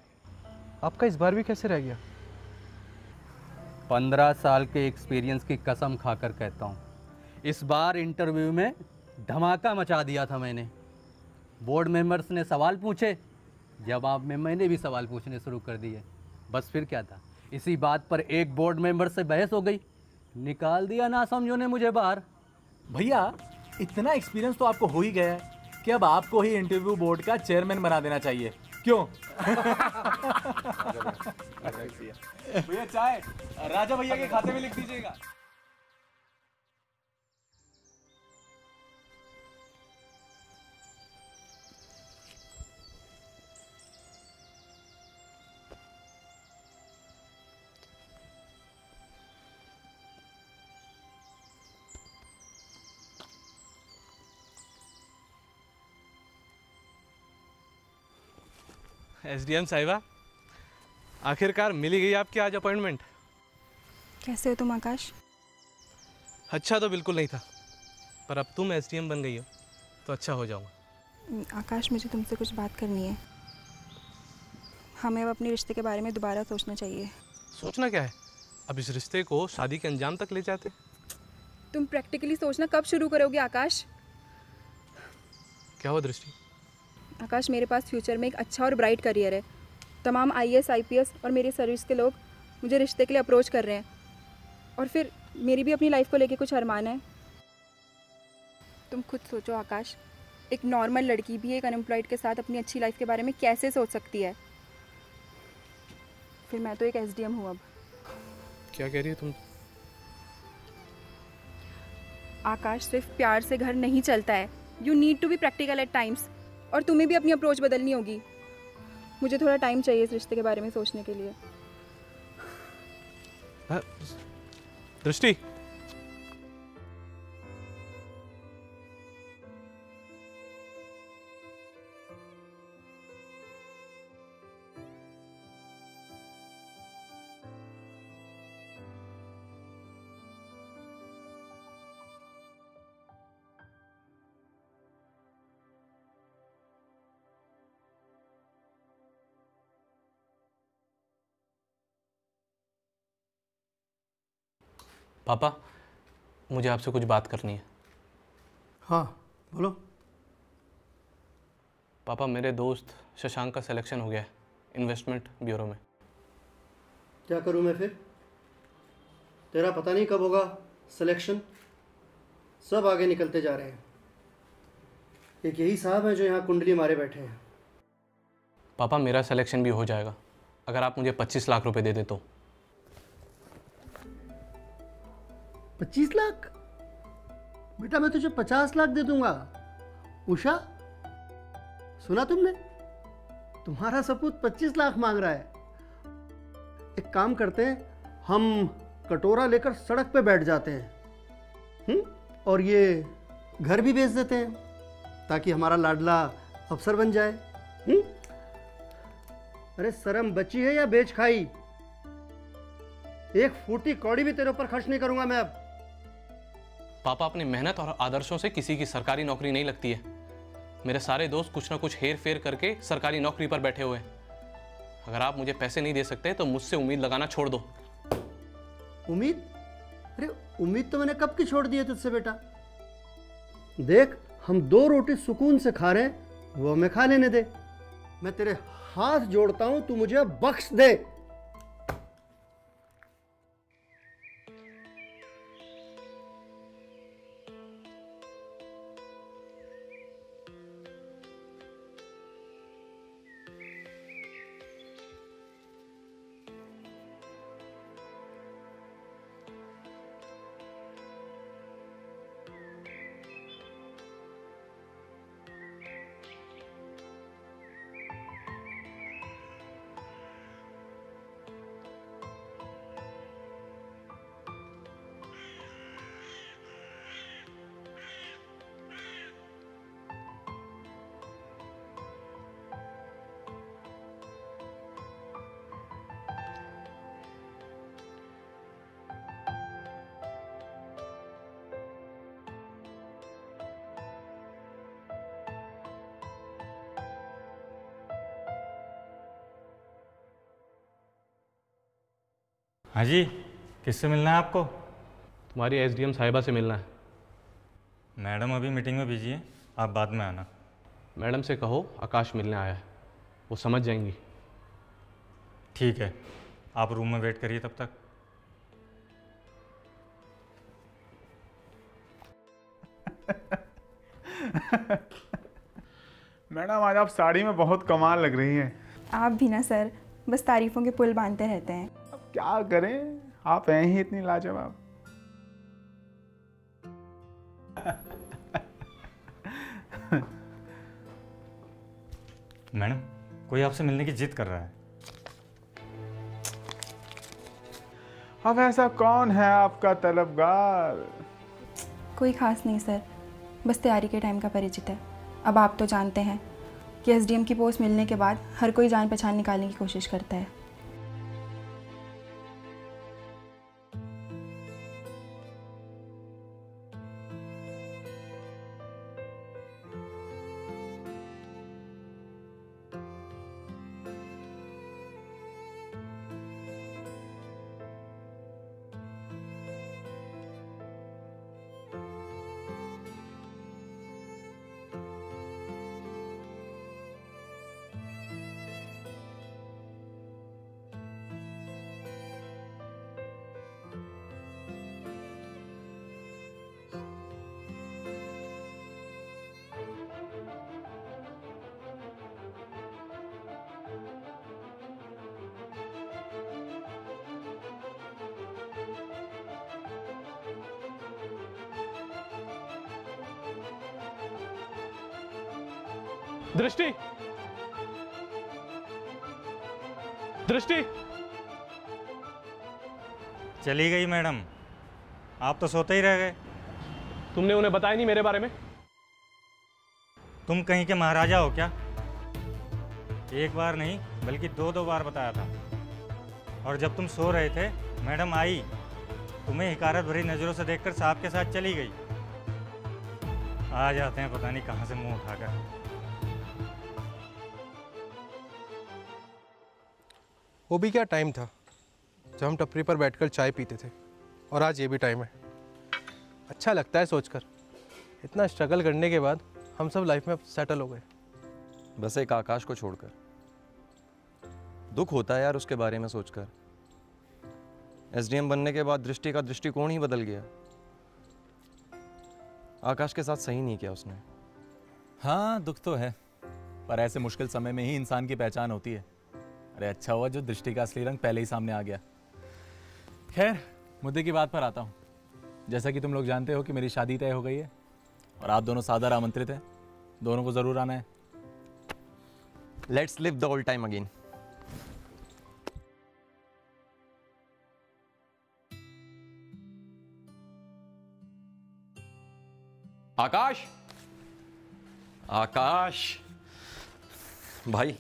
आपका इस बार भी कैसे रह गया? 15 साल के एक्सपीरियंस की कसम खाकर कहता हूँ, इस बार इंटरव्यू में धमाका मचा दिया था मैंने। बोर्ड मेंबर्स ने सवाल पूछे, जवाब में मैंने भी सवाल पूछने शुरू कर दिए। बस फिर क्या था, इसी बात पर एक बोर्ड मेंबर से बहस हो गई, निकाल दिया ना समझो ने मुझे बाहर। भैया, इतना एक्सपीरियंस तो आपको हो ही गया है कि अब आपको ही इंटरव्यू बोर्ड का चेयरमैन बना देना चाहिए। क्यों? भैया चाय राजा भैया के खाते में लिख दीजिएगा। एसडीएम साहिबा, आखिरकार मिल ही गई आपकी आज अपॉइंटमेंट। कैसे हो तुम आकाश? अच्छा तो बिल्कुल नहीं था, पर अब तुम एसडीएम बन गई हो तो अच्छा हो जाऊंगा। आकाश, मुझे तुमसे कुछ बात करनी है। हमें अब अपने रिश्ते के बारे में दोबारा सोचना चाहिए। सोचना क्या है? अब इस रिश्ते को शादी के अंजाम तक ले जाते। तुम प्रैक्टिकली सोचना कब शुरू करोगे आकाश? क्या हुआ दृष्टि? आकाश, मेरे पास फ्यूचर में एक अच्छा और ब्राइट करियर है। तमाम आईएएस, आईपीएस और मेरी सर्विस के लोग मुझे रिश्ते के लिए अप्रोच कर रहे हैं, और फिर मेरी भी अपनी लाइफ को लेके कुछ अरमान है। तुम खुद सोचो आकाश, एक नॉर्मल लड़की भी एक अनएम्प्लॉयड के साथ अपनी अच्छी लाइफ के बारे में कैसे सोच सकती है? फिर मैं तो एक एसडीएम हूँ अब। क्या कह रही है तुम? आकाश, सिर्फ प्यार से घर नहीं चलता है। You need to be practical at times, और तुम्हें भी अपनी अप्रोच बदलनी होगी। मुझे थोड़ा टाइम चाहिए इस रिश्ते के बारे में सोचने के लिए। दृष्टि, पापा, मुझे आपसे कुछ बात करनी है। हाँ बोलो। पापा, मेरे दोस्त शशांक का सिलेक्शन हो गया है इन्वेस्टमेंट ब्यूरो में। क्या करूँ मैं फिर? तेरा पता नहीं कब होगा सिलेक्शन। सब आगे निकलते जा रहे हैं। एक यही साहब है जो यहाँ कुंडली मारे बैठे हैं। पापा, मेरा सिलेक्शन भी हो जाएगा अगर आप मुझे 25 लाख रुपए दे दे तो। 25 लाख? बेटा मैं तुझे 50 लाख दे दूंगा। उषा, सुना तुमने? तुम्हारा सपूत 25 लाख मांग रहा है। एक काम करते हैं, हम कटोरा लेकर सड़क पे बैठ जाते हैं, और ये घर भी बेच देते हैं ताकि हमारा लाडला अफसर बन जाए। अरे शर्म बची है या बेच खाई? एक फूटी कौड़ी भी तेरे ऊपर खर्च नहीं करूंगा मैं अब। पापा, अपनी मेहनत और आदर्शों से किसी की सरकारी नौकरी नहीं लगती है। मेरे सारे दोस्त कुछ ना कुछ हेर फेर करके सरकारी नौकरी पर बैठे हुए हैं। अगर आप मुझे पैसे नहीं दे सकते तो मुझसे उम्मीद लगाना छोड़ दो। उम्मीद? अरे उम्मीद तो मैंने कब की छोड़ दी है तुझसे बेटा। देख, हम 2 रोटी सुकून से खा रहे हैं, वो हमें खा लेने दे। मैं तेरे हाथ जोड़ता हूं, तू मुझे बख्श दे। हाँ जी, किससे मिलना है आपको? तुम्हारी एसडीएम साहिबा से मिलना है। मैडम अभी मीटिंग में बिजी है, आप बाद में आना। मैडम से कहो आकाश मिलने आया है, वो समझ जाएंगी। ठीक है, आप रूम में वेट करिए तब तक। मैडम आज आप साड़ी में बहुत कमाल लग रही हैं। आप भी ना सर, बस तारीफों के पुल बांधते रहते हैं। अब क्या करें, आप हैं ही इतनी लाजवाब। मैडम, कोई आपसे मिलने की जिद कर रहा है। अब ऐसा कौन है आपका तलबगार? कोई खास नहीं सर, बस तैयारी के टाइम का परिचित है। अब आप तो जानते हैं कि एसडीएम की पोस्ट मिलने के बाद हर कोई जान पहचान निकालने की कोशिश करता है। दृष्टि, दृष्टि चली गई मैडम, आप तो सोते ही रह गए। तुमने उन्हें बताया नहीं मेरे बारे में? तुम कहीं के महाराजा हो क्या? एक बार नहीं बल्कि 2-2 बार बताया था। और जब तुम सो रहे थे मैडम आई, तुम्हें हिकारत भरी नज़रों से देखकर साहब के साथ चली गई। आ जाते हैं पता नहीं कहाँ से मुंह उठाकर। वो भी क्या टाइम था जब हम टपरी पर बैठकर चाय पीते थे, और आज ये भी टाइम है। अच्छा लगता है सोचकर, इतना स्ट्रगल करने के बाद हम सब लाइफ में सेटल हो गए। बस एक आकाश को छोड़कर। दुख होता है यार उसके बारे में सोचकर। एसडीएम बनने के बाद दृष्टि का दृष्टिकोण ही बदल गया। आकाश के साथ सही नहीं किया उसने। हाँ दुख तो है, पर ऐसे मुश्किल समय में ही इंसान की पहचान होती है। अरे अच्छा हुआ जो दृष्टि का असली रंग पहले ही सामने आ गया। खैर मुद्दे की बात पर आता हूँ। जैसा कि तुम लोग जानते हो कि मेरी शादी तय हो गई है और आप दोनों सादर आमंत्रित हैं। दोनों को जरूर आना है। Let's live the old time again. Akash, Akash भाई,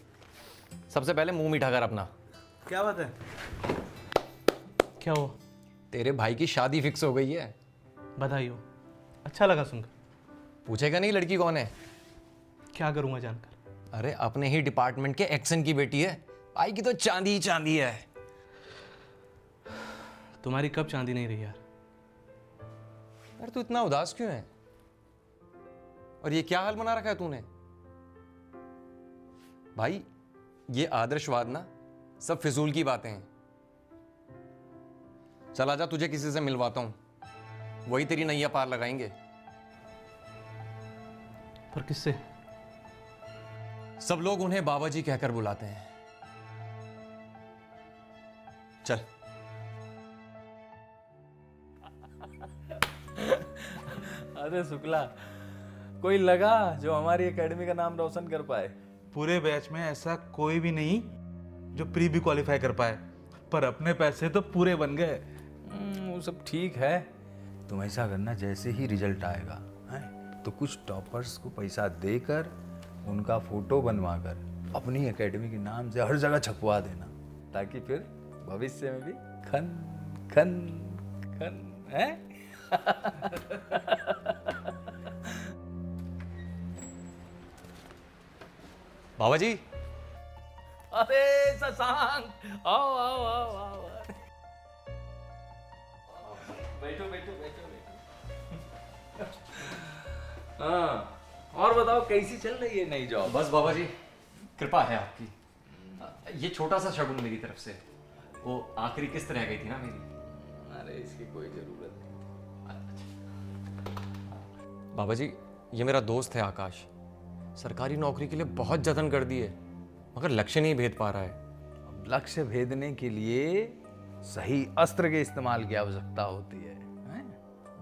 सबसे पहले मुंह मीठा कर अपना। क्या बात है? क्या हुआ? तेरे भाई की शादी फिक्स हो गई है। बधाई हो। अच्छा लगा सुनकर। पूछेगा नहीं लड़की कौन है? क्या करूंगा जानकर? अरे अपने ही डिपार्टमेंट के एक्सन की बेटी है, भाई की तो चांदी ही चांदी है। तुम्हारी कब चांदी नहीं रही यार? यार तू इतना उदास क्यों है? और ये क्या हाल बना रखा है तूने? भाई ये आदर्शवाद ना सब फिजूल की बातें हैं। चल आजा, तुझे किसी से मिलवाता हूं, वही तेरी नैया पार लगाएंगे। पर किससे? सब लोग उन्हें बाबा जी कहकर बुलाते हैं। चल। अरे शुक्ला, कोई लगा जो हमारी एकेडमी का नाम रोशन कर पाए? पूरे बैच में ऐसा कोई भी नहीं जो प्री भी क्वालिफाई कर पाए, पर अपने पैसे तो पूरे बन गए। वो सब ठीक है, तुम ऐसा करना, जैसे ही रिजल्ट आएगा है तो कुछ टॉपर्स को पैसा देकर उनका फोटो बनवाकर अपनी एकेडमी के नाम से हर जगह छपवा देना, ताकि फिर भविष्य में भी खन खन खन है। बाबा जी। अरे शशांक, आओ आओ आओ आओ। बैठो बैठो बैठो बैठो। हाँ, और बताओ कैसी चल रही है नई जॉब? बस बाबा जी कृपा है आपकी। ये छोटा सा शगुन मेरी तरफ से, वो आखिरी किस्त रह गई थी ना मेरी। अरे इसकी कोई जरूरत नहीं। बाबा जी ये मेरा दोस्त है आकाश, सरकारी नौकरी के लिए बहुत जतन कर दिए, मगर लक्ष्य नहीं भेद पा रहा है। लक्ष्य भेदने के लिए सही अस्त्र के इस्तेमाल की आवश्यकता होती है, हैं?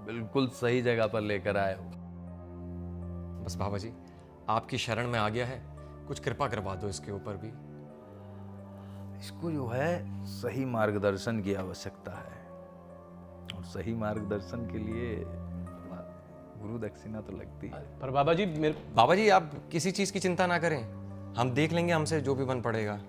बिल्कुल सही जगह पर लेकर आए हो। बस बाबा जी आपकी शरण में आ गया है, कुछ कृपा करवा दो इसके ऊपर भी। इसको जो है सही मार्गदर्शन की आवश्यकता है, और सही मार्गदर्शन के लिए गुरु दक्षिणा तो लगती है। पर बाबा जी बाबा जी आप किसी चीज की चिंता ना करें, हम देख लेंगे, हमसे जो भी बन पड़ेगा।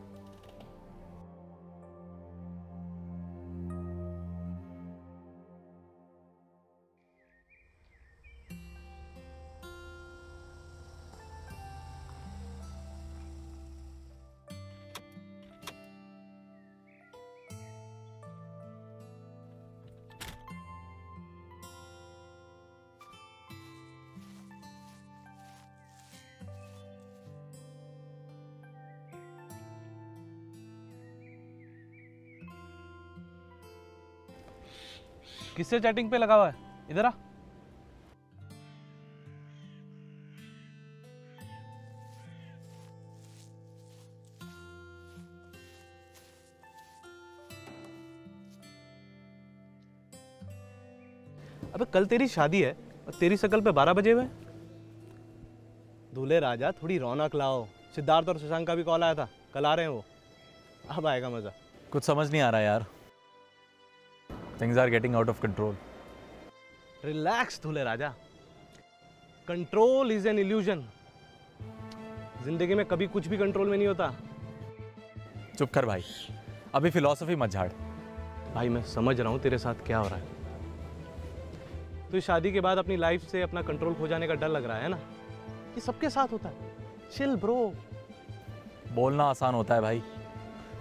किससे चैटिंग पे लगा हुआ है? इधर आ। अबे कल तेरी शादी है और तेरी शकल पे 12 बजे हुए। दूल्हे राजा थोड़ी रौनक लाओ। सिद्धार्थ और शशांक का भी कॉल आया था, कल आ रहे हैं वो, अब आएगा मजा। कुछ समझ नहीं आ रहा यार, things are getting out of control. Relax दूल्हे राजा, कंट्रोल इज एन इल्यूजन। जिंदगी में कभी कुछ भी कंट्रोल में नहीं होता। चुप कर भाई, अभी फिलॉसफी मत झाड़। भाई मैं समझ रहा हूँ तेरे साथ क्या हो रहा है। तो इस शादी के बाद अपनी लाइफ से अपना कंट्रोल खो जाने का डर लग रहा है ना? ये सबके साथ होता है। Chill bro. बोलना आसान होता है भाई,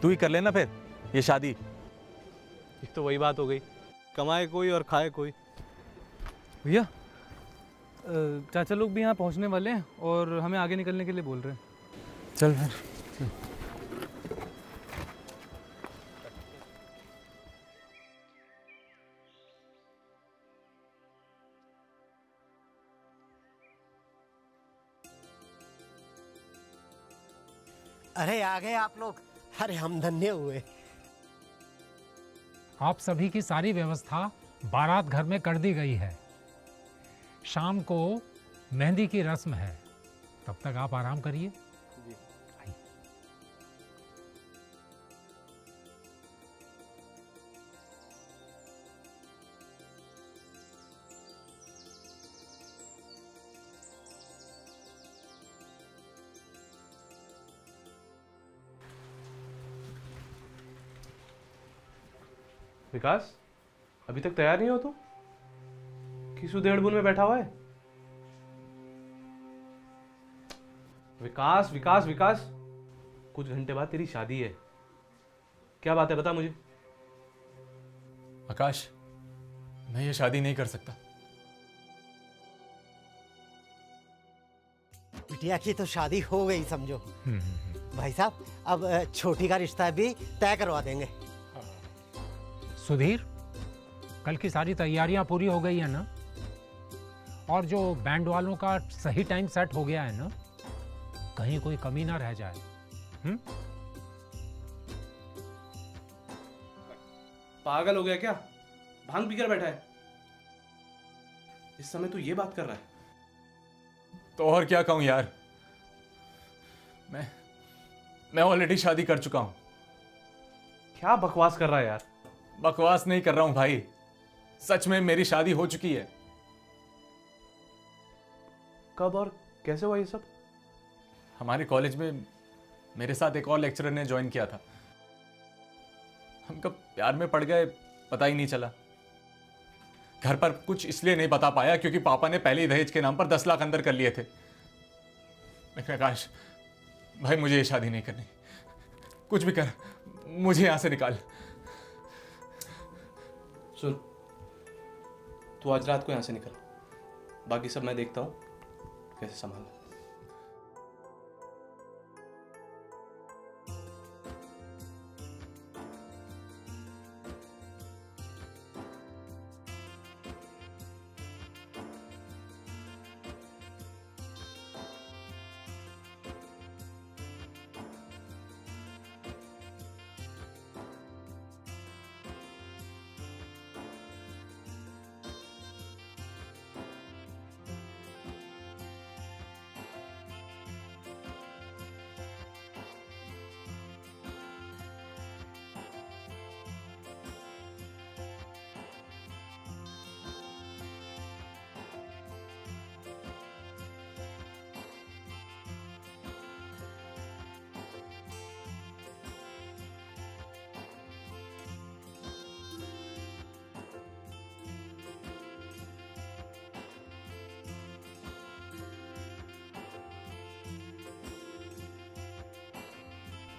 तू ही कर लेना फिर ये शादी। एक तो वही बात हो गई, कमाए कोई और खाए कोई। भैया चाचा लोग भी यहाँ पहुँचने वाले हैं और हमें आगे निकलने के लिए बोल रहे हैं। चल फिर। अरे आ गए आप लोग। अरे हम धन्य हुए। आप सभी की सारी व्यवस्था बारात घर में कर दी गई है। शाम को मेहंदी की रस्म है, तब तक आप आराम करिए। विकास, अभी तक तैयार नहीं हो तू? किस उधेड़बुन में बैठा हुआ है? विकास विकास विकास, कुछ घंटे बाद तेरी शादी है, क्या बात है, बता मुझे। आकाश, मैं ये शादी नहीं कर सकता। बिटिया की तो शादी हो गई समझो। भाई साहब, अब छोटी का रिश्ता भी तय करवा देंगे। सुधीर, कल की सारी तैयारियां पूरी हो गई है ना? और जो बैंड वालों का सही टाइम सेट हो गया है ना, कहीं कोई कमी ना रह जाए। पागल हो गया क्या? भांग पीकर बैठा है इस समय तू ये बात कर रहा है? तो और क्या कहूं यार, मैं ऑलरेडी शादी कर चुका हूं। क्या बकवास कर रहा है यार? बकवास नहीं कर रहा हूं भाई, सच में मेरी शादी हो चुकी है। कब और कैसे हुआ ये सब? हमारे कॉलेज में मेरे साथ एक और लेक्चरर ने ज्वाइन किया था। हम कब प्यार में पड़ गए पता ही नहीं चला। घर पर कुछ इसलिए नहीं बता पाया क्योंकि पापा ने पहले ही दहेज के नाम पर 10 लाख अंदर कर लिए थे। लेकिन आकाश भाई, मुझे ये शादी नहीं करनी। कुछ भी कर, मुझे यहां से निकाल। सुन, तू आज रात को यहां से निकल, बाकी सब मैं देखता हूं कैसे संभालना।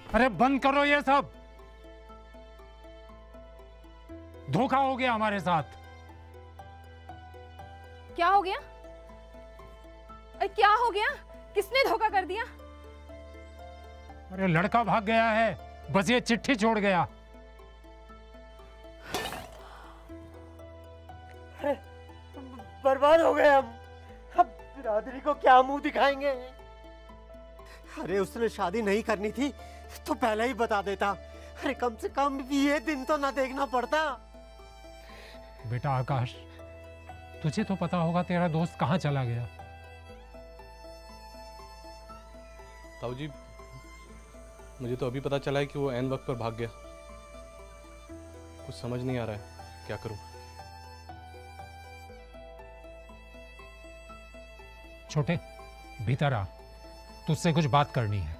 अरे बंद करो ये सब, धोखा हो गया हमारे साथ। क्या हो गया? अरे क्या हो गया? किसने धोखा कर दिया? अरे लड़का भाग गया है, बस ये चिट्ठी छोड़ गया। अरे बर्बाद हो गए हम। अब बिरादरी को क्या मुंह दिखाएंगे? अरे उसने शादी नहीं करनी थी तो पहले ही बता देता। अरे कम से कम ये दिन तो ना देखना पड़ता। बेटा आकाश, तुझे तो पता होगा तेरा दोस्त कहाँ चला गया। ताऊ जी, मुझे तो अभी पता चला है कि वो ऐन वक्त पर भाग गया। कुछ समझ नहीं आ रहा है, क्या करूं? छोटे, भीतर आ, तुझसे कुछ बात करनी है।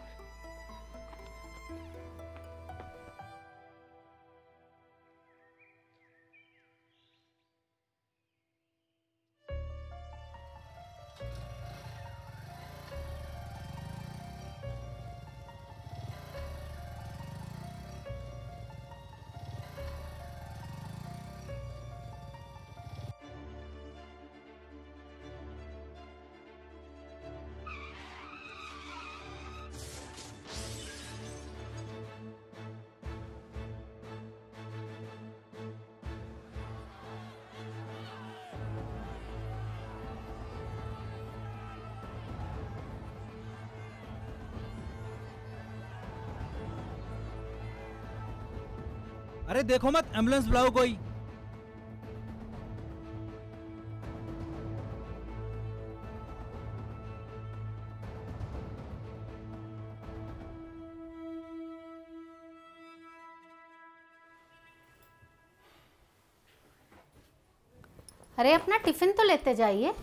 अरे देखो मत, एम्बुलेंस बुलाओ कोई। अरे अपना टिफिन तो लेते जाइए,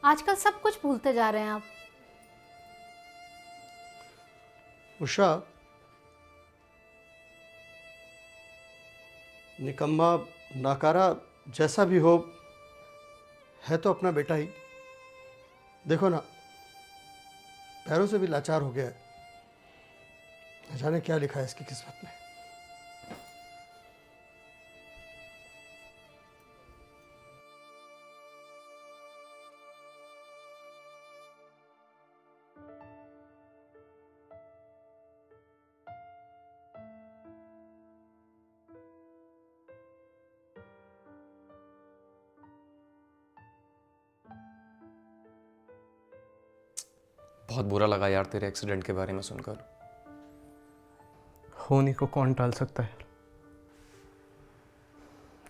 आजकल सब कुछ भूलते जा रहे हैं आप। उषा, निकम्मा नाकारा जैसा भी हो, है तो अपना बेटा ही। देखो ना, पैरों से भी लाचार हो गया है। न जाने क्या लिखा है इसकी किस्मत में। बहुत बुरा लगा यार तेरे एक्सीडेंट के बारे में सुनकर। होने को कौन टाल सकता है?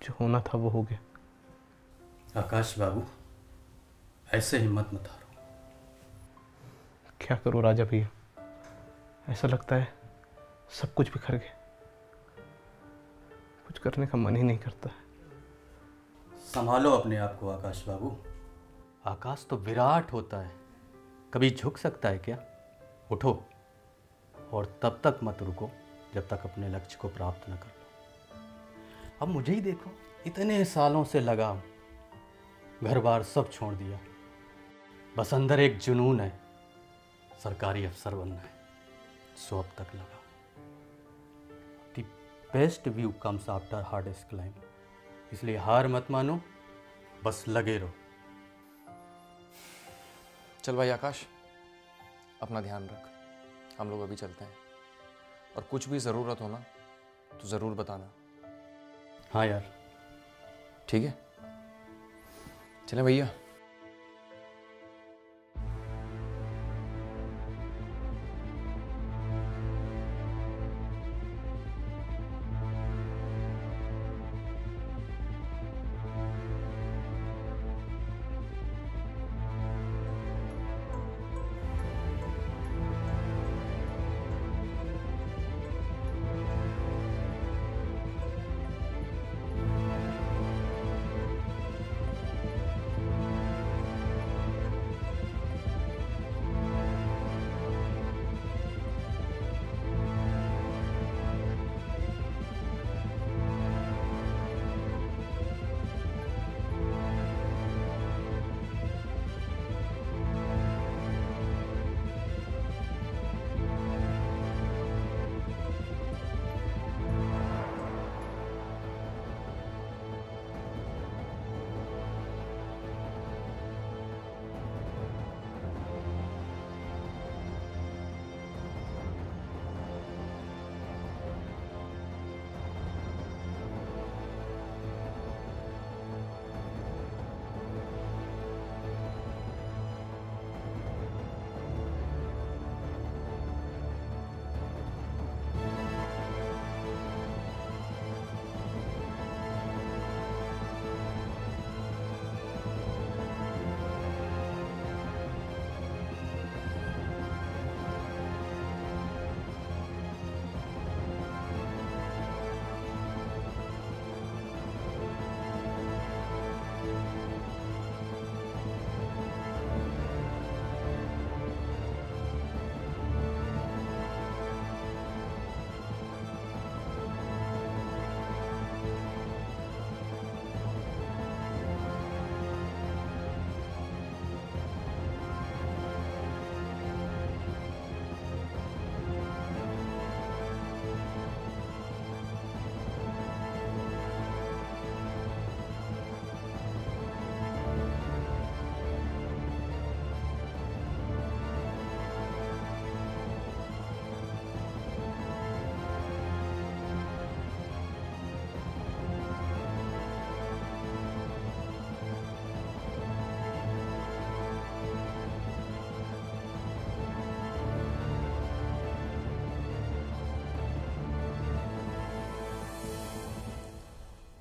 जो होना था वो हो गया। आकाश बाबू, ऐसे हिम्मत मत हारो। क्या करूं राजा भैया, ऐसा लगता है सब कुछ बिखर गया, कुछ करने का मन ही नहीं करता है। संभालो अपने आप को आकाश बाबू। आकाश तो विराट होता है, कभी झुक सकता है क्या? उठो और तब तक मत रुको जब तक अपने लक्ष्य को प्राप्त न कर लो। अब मुझे ही देखो, इतने सालों से लगा हूं, घर बार सब छोड़ दिया, बस अंदर एक जुनून है, सरकारी अफसर बनना है, सो अब तक लगा। The best view comes after hardest climb, इसलिए हार मत मानो, बस लगे रहो। चल भाई आकाश, अपना ध्यान रख, हम लोग अभी चलते हैं, और कुछ भी ज़रूरत हो ना तो ज़रूर बताना। हाँ यार, ठीक है, चलें भैया।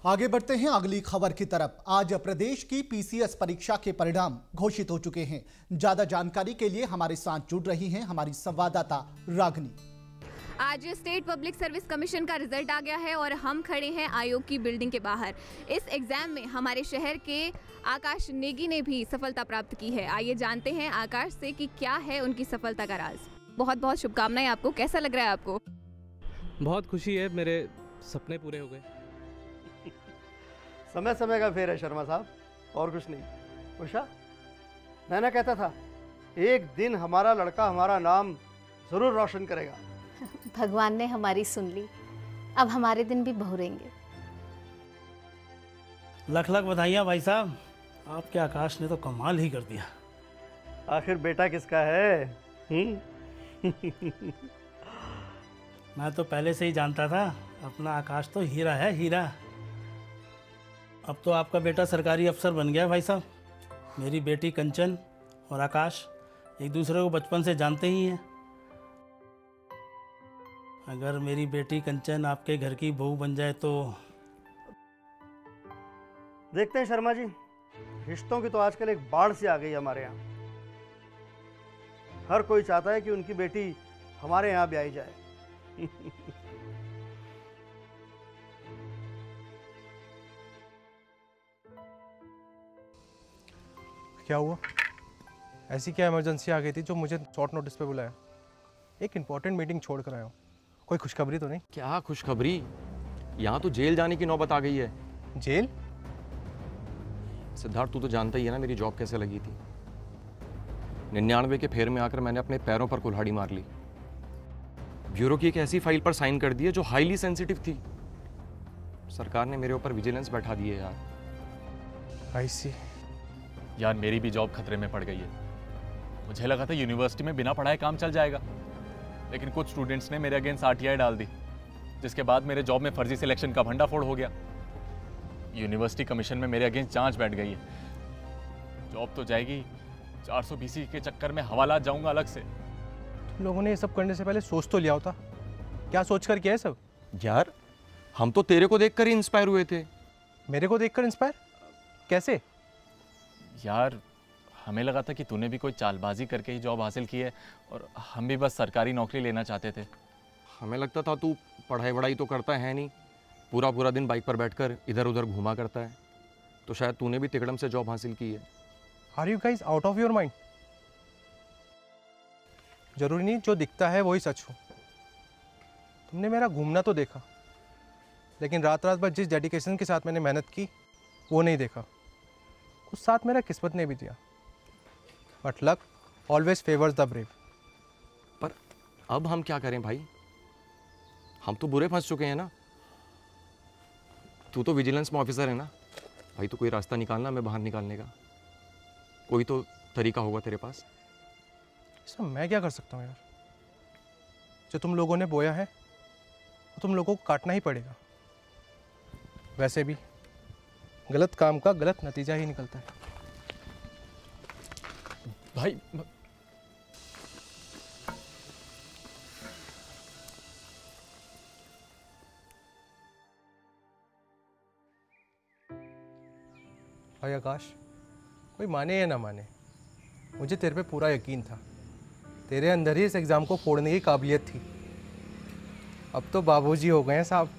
आगे बढ़ते हैं अगली खबर की तरफ। आज प्रदेश की पीसीएस परीक्षा के परिणाम घोषित हो चुके हैं। ज्यादा जानकारी के लिए हमारे साथ जुड़ रही हैं हमारी संवाददाता रागनी। आज स्टेट पब्लिक सर्विस कमीशन का रिजल्ट आ गया है और हम खड़े हैं आयोग की बिल्डिंग के बाहर। इस एग्जाम में हमारे शहर के आकाश नेगी ने भी सफलता प्राप्त की है। आइए जानते हैं आकाश से कि क्या है उनकी सफलता का राज। बहुत बहुत शुभकामनाएं आपको। कैसा लग रहा है आपको? बहुत खुशी है, मेरे सपने पूरे हो गए। समय समय का फेर है शर्मा साहब, और कुछ नहीं। उषा, मैं कहता था एक दिन हमारा लड़का हमारा नाम जरूर रोशन करेगा। भगवान ने हमारी सुन ली, अब हमारे दिन भी बहुरेंगे। लख लख बधाइयाँ भाई साहब, आपके आकाश ने तो कमाल ही कर दिया। आखिर बेटा किसका है? मैं तो पहले से ही जानता था, अपना आकाश तो हीरा है, हीरा। अब तो आपका बेटा सरकारी अफसर बन गया भाई साहब। मेरी बेटी कंचन और आकाश एक दूसरे को बचपन से जानते ही हैं। अगर मेरी बेटी कंचन आपके घर की बहू बन जाए तो देखते हैं शर्मा जी, रिश्तों की तो आजकल एक बाढ़ सी आ गई हमारे यहाँ। हर कोई चाहता है कि उनकी बेटी हमारे यहाँ ब्याही जाए। क्या हुआ? ऐसी क्या इमरजेंसी आ गई थी जो मुझे शॉर्ट नोटिस पे बुलाया? एक इंपॉर्टेंट मीटिंग छोड़ कर आया हूँ। कोई खुशखबरी तो नहीं? क्या खुशखबरी? यहाँ तो जेल जाने की नौबत आ गई है। जेल? सिद्धार्थ, तू तो जानता ही है ना मेरी जॉब कैसे लगी थी। 99 के फेर में आकर मैंने अपने पैरों पर कुल्हाड़ी मार ली। ब्यूरो की एक ऐसी फाइल पर साइन कर दिए जो हाईली सेंसिटिव थी। सरकार ने मेरे ऊपर विजिलेंस बैठा दी है यार। आई सी। यार मेरी भी जॉब खतरे में पड़ गई है। मुझे लगा था यूनिवर्सिटी में बिना पढ़ाए काम चल जाएगा, लेकिन कुछ स्टूडेंट्स ने मेरे अगेंस्ट RTI डाल दी, जिसके बाद मेरे जॉब में फर्जी सिलेक्शन का भंडाफोड़ हो गया। यूनिवर्सिटी कमीशन में मेरे अगेंस्ट जांच बैठ गई है। जॉब तो जाएगी, 420 के चक्कर में हवालात जाऊंगा अलग से। तुम लोगों ने ये सब करने से पहले सोच तो लिया होता। क्या सोच कर किया है सब? यार हम तो तेरे को देखकर ही इंस्पायर हुए थे। मेरे को देखकर इंस्पायर? कैसे? यार हमें लगा था कि तूने भी कोई चालबाजी करके ही जॉब हासिल की है और हम भी बस सरकारी नौकरी लेना चाहते थे। हमें लगता था तू पढ़ाई वढ़ाई तो करता है नहीं, पूरा पूरा दिन बाइक पर बैठकर इधर उधर घूमा करता है, तो शायद तूने भी तिकड़म से जॉब हासिल की है। Are you guys out of your mind? जरूरी नहीं जो दिखता है वही सच हो। तुमने मेरा घूमना तो देखा, लेकिन रात रात भर जिस डेडिकेशन के साथ मैंने मेहनत की वो नहीं देखा। उस साथ मेरा किस्मत ने भी दिया। But luck always favours the brave. पर अब हम क्या करें भाई? हम तो बुरे फंस चुके हैं ना। तू तो विजिलेंस में ऑफिसर है ना भाई, तो कोई रास्ता निकालना हमें बाहर निकालने का। कोई तो तरीका होगा तेरे पास। इसमें मैं क्या कर सकता हूँ यार? जो तुम लोगों ने बोया है वो तुम लोगों को काटना ही पड़ेगा। वैसे भी गलत काम का गलत नतीजा ही निकलता है। भाई भाई आकाश, कोई माने या ना माने, मुझे तेरे पे पूरा यकीन था। तेरे अंदर ही इस एग्ज़ाम को फोड़ने की काबिलियत थी। अब तो बाबूजी हो गए हैं साहब,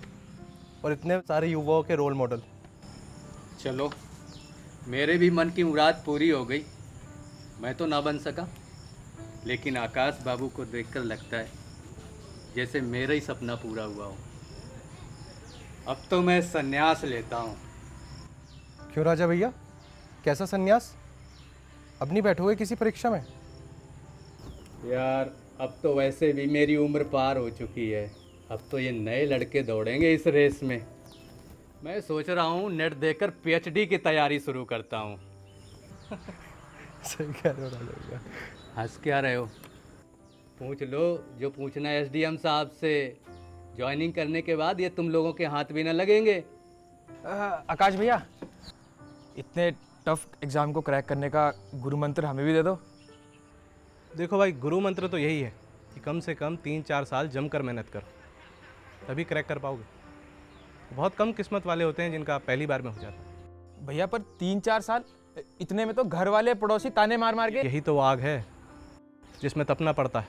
और इतने सारे युवाओं के रोल मॉडल। चलो, मेरे भी मन की मुराद पूरी हो गई। मैं तो ना बन सका, लेकिन आकाश बाबू को देखकर लगता है जैसे मेरा ही सपना पूरा हुआ हो। अब तो मैं संन्यास लेता हूँ। क्यों राजा भैया, कैसा संन्यास? अब नहीं बैठोगे किसी परीक्षा में? यार अब तो वैसे भी मेरी उम्र पार हो चुकी है। अब तो ये नए लड़के दौड़ेंगे इस रेस में। मैं सोच रहा हूँ नेट देकर PhD की तैयारी शुरू करता हूँ। सही कह रहे हो राजा भैया। हंस क्या रहे हो? पूछ लो जो पूछना है SDM साहब से। ज्वाइनिंग करने के बाद ये तुम लोगों के हाथ भी न लगेंगे। आकाश भैया, इतने टफ एग्ज़ाम को क्रैक करने का गुरु मंत्र हमें भी दे दो। देखो भाई, गुरु मंत्र तो यही है कि कम से कम 3-4 साल जमकर मेहनत करो, तभी क्रैक कर पाओगे। बहुत कम किस्मत वाले होते हैं जिनका पहली बार में हो जाता है। भैया पर 3-4 साल, इतने में तो घर वाले पड़ोसी ताने मार मार के। यही तो वो आग है जिसमें तपना पड़ता है।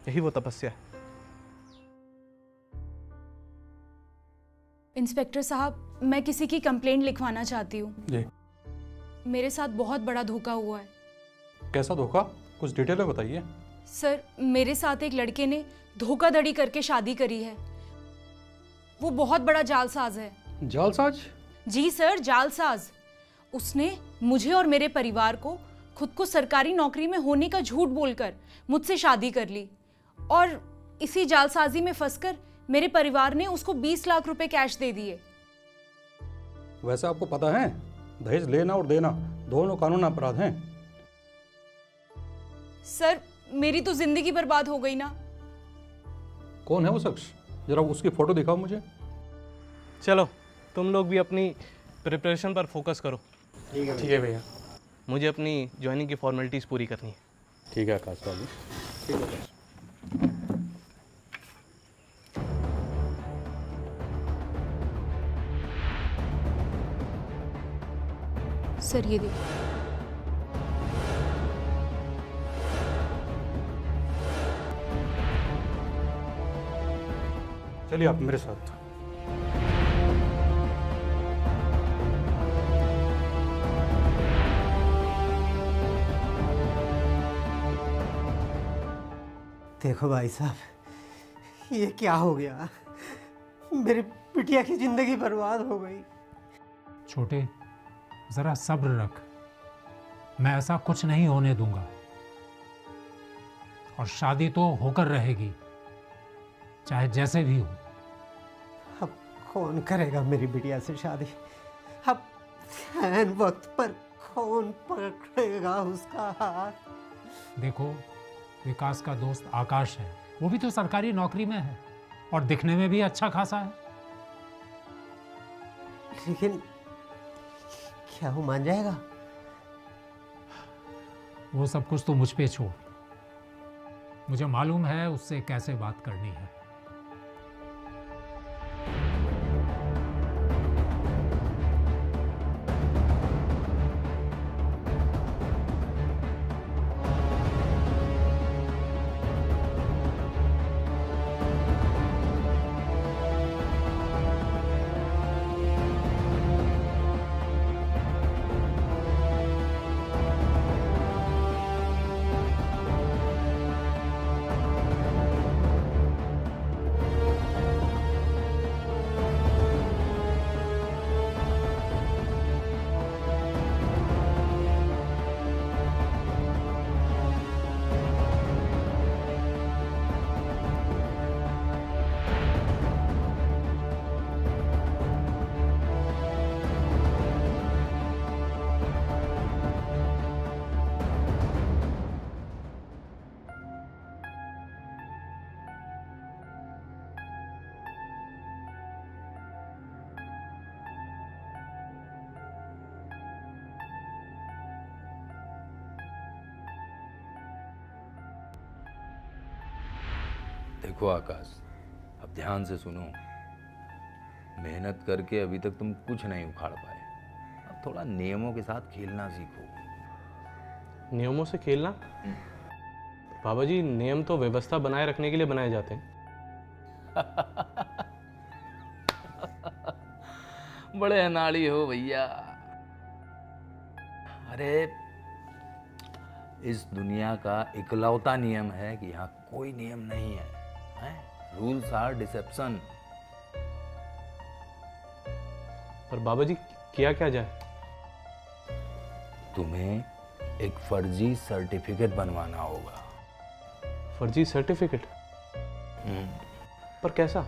यही वो तपस्या है। इंस्पेक्टर साहब, मैं किसी की कंप्लेंट लिखवाना चाहती हूँ। जी। मेरे साथ बहुत बड़ा धोखा हुआ है। कैसा धोखा? कुछ डिटेल में बताइए। सर, मेरे साथ एक लड़के ने धोखाधड़ी करके शादी करी है। वो बहुत बड़ा जालसाज है। जालसाज? जी सर, जालसाज। उसने मुझे और मेरे परिवार को खुद को सरकारी नौकरी में होने का झूठ बोलकर मुझसे शादी कर ली, और इसी जालसाजी में फंसकर मेरे परिवार ने उसको 20 लाख रुपए कैश दे दिए। वैसे आपको पता है दहेज लेना और देना दोनों कानूनी अपराध हैं। सर, मेरी तो जिंदगी बर्बाद हो गई ना। कौन है वो शख्स? जरा उसकी फोटो दिखाओ मुझे। चलो, तुम लोग भी अपनी प्रिपरेशन पर फोकस करो। ठीक है भैया। मुझे अपनी ज्वाइनिंग की फॉर्मेलिटीज़ पूरी करनी है। ठीक है आकाश बाबू, ठीक है आकाश। सर ये देखो। चलिए आप मेरे साथ। देखो भाई साहब, ये क्या हो गया? मेरी बिटिया की जिंदगी बर्बाद हो गई। छोटे, जरा सब्र रख, मैं ऐसा कुछ नहीं होने दूंगा। और शादी तो होकर रहेगी, चाहे जैसे भी हो। अब कौन करेगा मेरी बिटिया से शादी? अब ऐन वक्त पर कौन पकड़ेगा उसका हाथ? देखो, विकास का दोस्त आकाश है, वो भी तो सरकारी नौकरी में है और दिखने में भी अच्छा खासा है। लेकिन क्या वो मान जाएगा? वो सब कुछ तो मुझ पे छोड़, मुझे मालूम है उससे कैसे बात करनी है। देखो आकाश, अब ध्यान से सुनो। मेहनत करके अभी तक तुम कुछ नहीं उखाड़ पाए, अब थोड़ा नियमों के साथ खेलना सीखो। नियमों से खेलना? बाबा जी, नियम तो व्यवस्था बनाए रखने के लिए बनाए जाते हैं। बड़े अनाड़ी हो भैया। अरे इस दुनिया का इकलौता नियम है कि यहाँ कोई नियम नहीं है, रूल्स आर डिसेप्शन। पर बाबा जी, किया क्या जाए? तुम्हें एक फर्जी सर्टिफिकेट बनवाना होगा। फर्जी सर्टिफिकेट? पर कैसा?